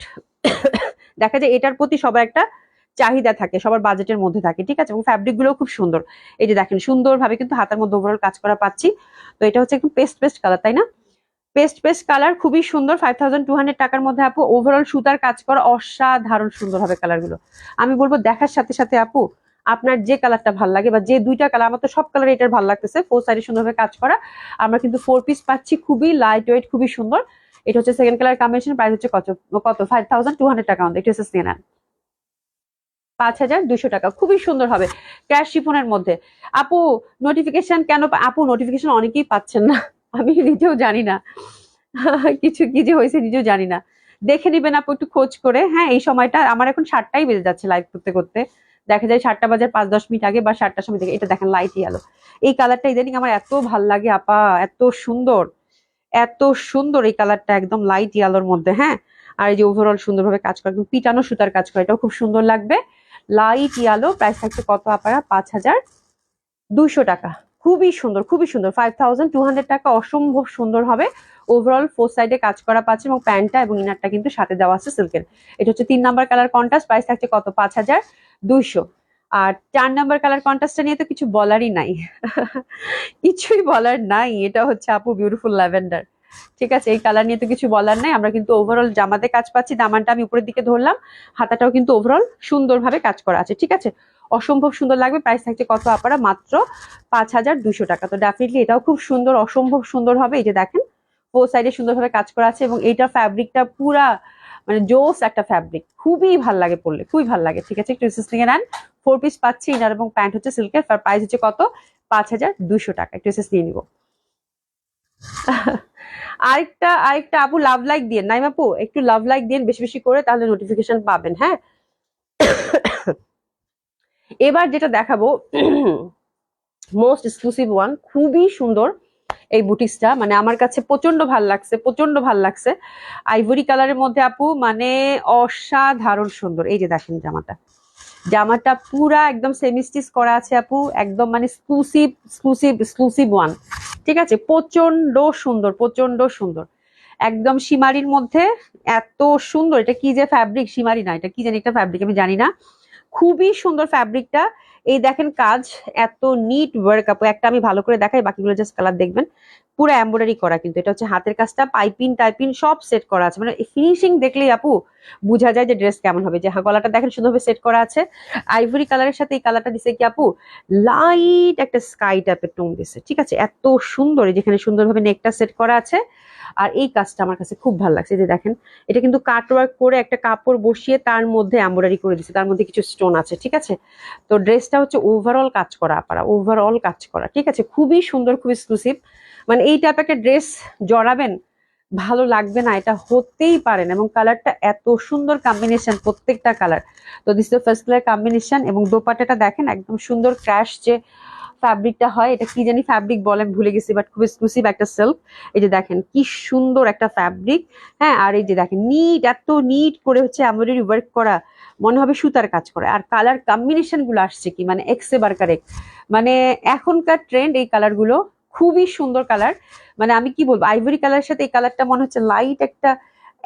দেখা যায় এটার প্রতি সবার একটা চাহিদা থাকে, সবার বাজেটের মধ্যে থাকে। ঠিক আছে, এবং ফ্যাব্রিক গুলো খুব সুন্দর। এই যে দেখেন সুন্দরভাবে কিন্তু হাতের মধ্যে ওভারঅল কাজ করা পাচ্ছি। তো এটা হচ্ছে একদম পেস্ট পেস্ট কালার, তাই না? পেস্ট পেস্ট কালার, খুবই সুন্দর। 5200 টাকার মধ্যে আপু ওভারঅল সুতার কাজ করা, অসাধারণ সুন্দর হবে কালার গুলো। আমি বলবো দেখার সাথে সাথে আপু আপনার যে কালারটা ভালো লাগে, বা যে দুইটা কালার, আমার তো সব কালার এটার ভালো লাগতেছে, ফোর সাইডে সুন্দরভাবে কাজ করা। আমরা কিন্তু 4 পিস পাচ্ছি, খুবই লাইট ওয়েট, খুবই সুন্দর। এটা হচ্ছে সেকেন্ড কালার কম্বিনেশন, প্রাইস হচ্ছে কত কত 5200 টাকা মধ্যে। এটা হচ্ছে নিয়ে নেন 5200 টাকা, খুবই সুন্দর হবে ক্যাশ শিফনের মধ্যে। আপু নোটিফিকেশন কেন আপু নোটিফিকেশন অনেকেই পাচ্ছেন না, আমি নিজেও জানি না কিছু কি যে হয়েছে নিজেও জানি না। দেখে নিবেন আপু একটু খোঁজ করে। হ্যাঁ, এই সময়টা আমার এখন 7টাই বেজে যাচ্ছে লাইভ করতে করতে, দেখা যায় 7টা বাজার 5-10 মিনিট আগে বা 7টার সময় দেখে। এটা দেখেন লাইট ইয়েলো, এই কালারটা ইদানিং আমার এত ভাল লাগে আপা, এত সুন্দর, এত সুন্দর এই কালারটা, একদম লাইট ইয়েলোর মধ্যে। হ্যাঁ, আর এই যে ওভারঅল সুন্দরভাবে কাজ করে, একদম পিটানো সুতার কাজ করে, এটাও খুব সুন্দর লাগবে। লাইট ইয়ালো, প্রাইস থাকছে কত আপারা? 5200 টাকা। খুবই সুন্দর, খুবই সুন্দর, 5200 টাকা, অসম্ভব সুন্দর হবে। ওভারঅল 4 সাইডে কাজ করা পাচ্ছে এবং প্যান্টটা এবং ইনারটা কিন্তু সাথে দেওয়া আছে সিল্কের। এটা হচ্ছে 3 নাম্বার কালার কন্ট্রাস্ট, প্রাইস থাকছে কত? 5200। আর 4 নাম্বার কালার কন্ট্রাস্টটা নিয়ে তো কিছু বলারই নাই কিছুই বলার নাই। এটা হচ্ছে আপু বিউটিফুল ল্যাভেন্ডার, ঠিক আছে? এই কালার নিয়ে তো কিছু বলার নাই। আমরা কিন্তু ওভারঅল জামাতে কাজ পাচ্ছি, দামানটা আমি উপরের দিকে ধরলাম, হাতাটাও কিন্তু ওভারঅল সুন্দরভাবে কাজ করা আছে, ঠিক আছে? অসম্ভব সুন্দর লাগবে। প্রাইস থাকছে কত আপনারা? মাত্র 5200 টাকা। তো ডেফিনেটলি এটাও খুব সুন্দর, অসম্ভব সুন্দর হবে। এই যে দেখেন 4 সাইডে সুন্দরভাবে কাজ করা আছে এবং এইটা ফ্যাব্রিকটা পুরা মানে জোস একটা ফ্যাব্রিক, খুবই ভাল লাগে পরলে, খুবই ভাল লাগে, ঠিক আছে? একটু নিয়ে নেন। 4 পিস পাচ্ছি, ইনার এবং প্যান্ট হচ্ছে সিল্কের, প্রাইস হচ্ছে কত? 5200 টাকা। একটু নিয়ে নিব। আরেকটা আরেকটা আপু লাভ লাইক দিয়ে, নাইম আপু একটু লাভ লাইক দিন বেশি বেশি করে, তাহলে নোটিফিকেশন পাবেন। হ্যাঁ, এবার যেটা দেখাবো মোস্ট এক্সক্লুসিভ ওয়ান, খুবই সুন্দর এই বুটিক্সটা, মানে আমার কাছে প্রচন্ড ভাল লাগছে, প্রচন্ড ভাল লাগছে। আইভরি কালারের মধ্যে আপু, মানে অসাধারণ সুন্দর। এই যে দেখেন জামাটা, জামাটা পুরা একদম সেমি স্টিচ করা আছে আপু, একদম মানে এক্সক্লুসিভ এক্সক্লুসিভ এক্সক্লুসিভ ওয়ান, ঠিক আছে? প্রচন্ড সুন্দর, প্রচন্ড সুন্দর, একদম শিমারির মধ্যে এত সুন্দর। এটা কি যে ফ্যাব্রিক, শিমারি না, এটা কি জানি একটা ফ্যাব্রিক, আমি জানি না। খুবই সুন্দর ফ্যাব্রিকটা। এই দেখেন কাজ, এত নিট ওয়ার্ক আপু। একটা আমি ভালো করে দেখাই, বাকিগুলো জাস্ট কালার দেখবেন। পুরো এমব্রয়ডারি করা, কিন্তু এটা হচ্ছে হাতের কাজটা, পাইপিং টাইপিং সব সেট করা আছে, মানে ফিনিশিং দেখলেই আপু বোঝা যায় যে ড্রেস কেমন হবে। যে গলাটা দেখেন সুন্দরভাবে সেট করা আছে, আইভরি কালারের সাথে এই কালারটা দিছে কি আপু, লাইট একটা স্কাই টাইপের টোন দিছে, ঠিক আছে? এত সুন্দর, যেখানে সুন্দরভাবে নেকটা সেট করা আছে। আর এই কাজটা আমার কাছে খুব ভালো লাগছে। যে দেখেন এটা কিন্তু কাট ওয়ার্ক করে একটা কাপড় বসিয়ে তার মধ্যে এমব্রয়ডারি করে দিচ্ছে, তার মধ্যে কিছু স্টোন আছে, ঠিক আছে? তো ড্রেসটা হচ্ছে ওভারঅল কাজ করা আপারা, ওভারঅল কাজ করা, ঠিক আছে? খুবই সুন্দর, খুব এক্সক্লুসিভ। মানে এই টাইপ একটা ড্রেস জড়াবেন, ভালো লাগবে না এটা হতেই পারে না। এবং কালারটা এত সুন্দর কম্বিনেশন, প্রত্যেকটা কালার। তো this is first colour combination. এবং দোপাট্টাটা দেখেন একদম সুন্দর ক্র্যাশ যে ফ্যাব্রিকটা হয়, এটা কি জানি ফ্যাব্রিক বলে, আমি ভুলে গেছি, বাট খুব এক্সক্লুসিভ একটা সিল্ক। এই যে দেখেন কি সুন্দর একটা ফ্যাব্রিক। হ্যাঁ, আর এই যে দেখেন নিট, এত নিট করে হচ্ছে এমব্রয়ডারি ওয়ার্ক করা, মনে হবে সুতার কাজ করে। আর কালার কম্বিনেশন গুলো আসছে কি, মানে এক্সে বারকার এক, মানে এখনকার ট্রেন্ড এই কালার গুলো, খুবই সুন্দর কালার। মানে আমি কি বলবো, আইভরি কালারের সাথে এই কালারটা মনে হচ্ছে লাইট একটা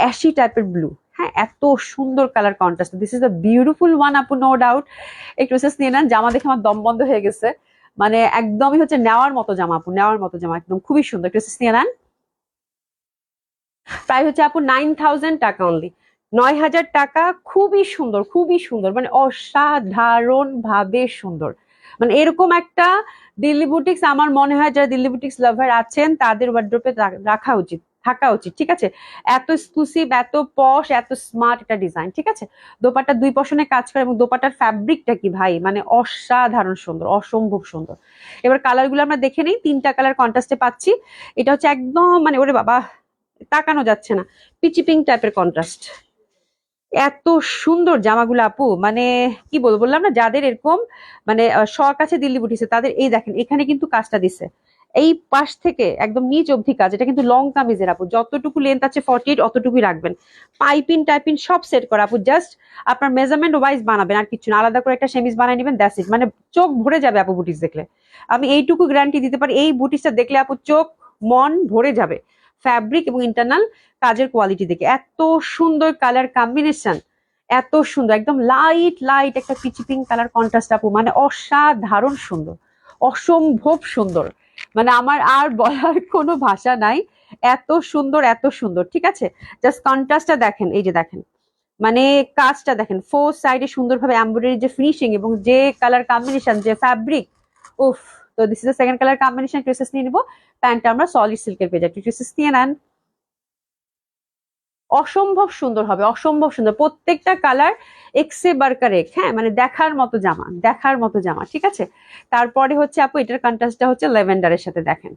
অ্যাশি টাইপের ব্লু। হ্যাঁ, এত সুন্দর colour contrast. This is a beautiful one আপু, নো ডাউট। একটু নিয়ে নেন। জামা দেখে আমার দম বন্ধ হয়ে গেছে, মানে একদমই হচ্ছে নেওয়ার মতো জামা আপু, নেওয়ার মতো জামা, একদম খুবই সুন্দর। একটু নিয়ে নেন। প্রাইস হচ্ছে আপু 9000 টাকা অনলি, 9000 টাকা। খুবই সুন্দর, খুবই সুন্দর, মানে অসাধারণ ভাবে সুন্দর। মানে এরকম একটা দিল্লি বুটিক্স আমার মনে হয় যারা দিল্লি বুটিক্স লাভার আছেন তাদের ওয়ার্ড্রোপে রাখা উচিত, থাকা উচিত, ঠিক আছে? এত এক্সক্লুসিভ, এত পশ, এত স্মার্ট একটা ডিজাইন, ঠিক আছে? দোপাট্টা 2 পশনে কাজ করে এবং দোপাট্টার ফ্যাব্রিকটা কি ভাই, মানে অসাধারণ সুন্দর, অসম্ভব সুন্দর। এবার কালার গুলো আমরা দেখে নিই, 3টা কালার কন্ট্রাস্টে পাচ্ছি। এটা হচ্ছে একদম মানে ওরে বাবা, তাকানো যাচ্ছে না, পিচি পিঙ্ক টাইপের কন্ট্রাস্ট। এত সুন্দর জামাগুলো আপু, মানে কি বলবো, বললাম না যাদের এরকম মানে শখ আছে দিল্লি বুটিক্সে, তাদের এই দেখেন এখানে কিন্তু কাজটা দিছে, এই পাশ থেকে একদম নিচ অবধি কাজ। এটা কিন্তু লং কামিজের আপু, যতটুকু লেন্থ আছে 48 অতটুকুই রাখবেন। পাইপিন টাইপিন সব সেট করা আপু, জাস্ট আপনার মেজারমেন্ট ওয়াইজ বানাবেন, আর কিছু না। আলাদা করে একটা সেমিজ বানিয়ে নেবেন, দ্যাটস ইট। মানে চোখ ভরে যাবে আপু বুটিক্স দেখলে, আমি এইটুকু গ্যারান্টি দিতে পারি। এই বুটিক্সটা দেখলে আপু চোখ মন ভরে যাবে, ফ্যাব্রিক এবং ইন্টারনাল কাজের কোয়ালিটি দেখে। এত সুন্দর কালার কম্বিনেশন, এত সুন্দর, একদম লাইট লাইট একটা পিচি পিঙ্ক কালার কন্ট্রাস্ট আপু, মানে অসাধারণ সুন্দর, অসম্ভব সুন্দর। মানে আমার আর বলার কোনো ভাষা নাই, এত সুন্দর, এত সুন্দর, ঠিক আছে? জাস্ট কন্ট্রাস্টটা দেখেন, এই যে দেখেন, মানে কাজটা দেখেন, 4 সাইডে সুন্দরভাবে এমব্রয়ডারি যে ফিনিশিং এবং যে কালার কম্বিনেশন, যে ফ্যাব্রিক, উফ। তো this is the second colour combination. Traces নিয়ে নিবো, প্যান্টটা আমরা সলিড সিল্কের পেয়ে যাচ্ছি, ট্রেসেস নিয়ে নেন। অসম্ভব সুন্দর হবে, অসম্ভব সুন্দর, প্রত্যেকটা কালার এক্সে বার্কার এক। হ্যাঁ, মানে দেখার মতো জামা, দেখার মতো জামা, ঠিক আছে? তারপরে হচ্ছে আপু এটার কন্ট্রাস্টটা হচ্ছে ল্যাভেন্ডারের সাথে, দেখেন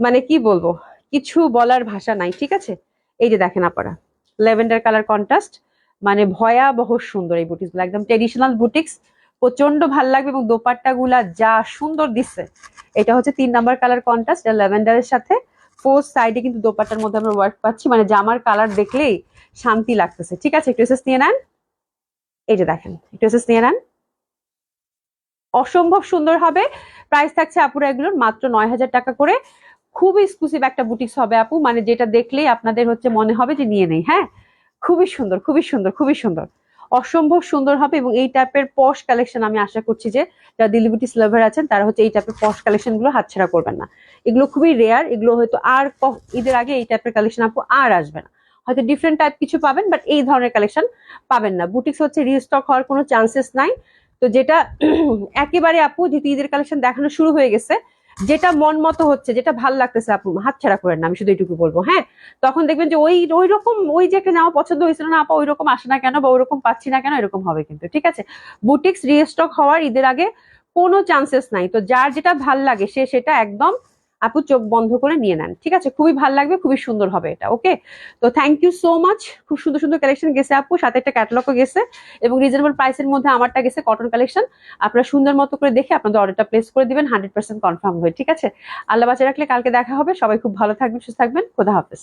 মানে কি বলবো, কিছু বলার ভাষা নাই, ঠিক আছে? এই যে দেখেন আপনারা ল্যাভেন্ডার কালার কন্ট্রাস্ট, মানে ভয়াবহ সুন্দর এই বুটিক্স গুলো, একদম ট্রেডিশনাল বুটিক্স, প্রচন্ড ভাল লাগবে। এবং দোপাট্টা গুলা যা সুন্দর দিচ্ছে। এটা হচ্ছে 3 নাম্বার কালার কন্ট্রাস্ট ল্যাভেন্ডারের সাথে। 4 সাইডে কিন্তু দোপাট্টার মধ্যে আমরা ওয়ার্ক পাচ্ছি, মানে জামার কালার দেখলেই শান্তি লাগতেছে, ঠিক আছে? একটু নিয়ে নেন। এই যে দেখেন, ড্রেসেস নিয়ে নেন, অসম্ভব সুন্দর হবে। প্রাইস থাকছে আপুরা এগুলোর মাত্র 9,000 টাকা করে। খুবই এক্সক্লুসিভ একটা বুটিক্স হবে আপু, মানে যেটা দেখলেই আপনাদের হচ্ছে মনে হবে যে নিয়ে নেই। হ্যাঁ, খুবই সুন্দর, খুবই সুন্দর, খুবই সুন্দর, অসম্ভব সুন্দর হবে। এবং এই টাইপের পশ কালেকশন আমি আশা করছি যে যারা দিল্লি বুটিক্স লাভার আছেন তারা হচ্ছে এই টাইপের পশ কালেকশন গুলো হাতছাড়া করবেন না। এগুলো খুবই রেয়ার, এগুলো হয়তো আর ঈদের আগে এই টাইপের কালেকশন আপু আর আসবে না। হয়তো ডিফারেন্ট টাইপ কিছু পাবেন, বাট এই ধরনের কালেকশন পাবেন না। বুটিক্স হচ্ছে রিস্টক হওয়ার কোনো চান্সেস নাই। তো যেটা একেবারে আপু যেহেতু ঈদের কালেকশন দেখানো শুরু হয়ে গেছে, যেটা মন মতো হচ্ছে, যেটা ভাল লাগতেছে আপু হাতছাড়া করেন না, আমি শুধু এইটুকু বলবো। হ্যাঁ, তখন দেখবেন যে ওই ওই রকম ওই যে একটা জামা পছন্দ হয়েছিল না আপা, ওই রকম আসে না কেন বা ওই রকম পাচ্ছি না কেন, এরকম হবে কিন্তু। ঠিক আছে, বুটিক্স রিস্টক হওয়ার ঈদের আগে কোনো চান্সেস নাই। তো যার যেটা ভাল লাগে সে সেটা একদম আপু চোখ বন্ধ করে নিয়ে নেন। ঠিক আছে, খুবই ভাল লাগবে, খুবই সুন্দর হবে এটা। ওকে, তো থ্যাংক ইউ সো মাচ। খুব সুন্দর সুন্দর কালেকশন গেছে আপু, সাথে একটা ক্যাটালগও গেছে এবং রিজনেবল প্রাইসের মধ্যে আমারটা গেছে কটন কালেকশন। আপনারা সুন্দর মতো করে দেখে আপনাদের অর্ডারটা প্লেস করে দিবেন 100% কনফার্ম হয়ে। ঠিক আছে, আল্লাহ বাঁচিয়ে রাখলে কালকে দেখা হবে। সবাই খুব ভালো থাকবেন, সুস্থ থাকবেন, খোদা হাফেজ।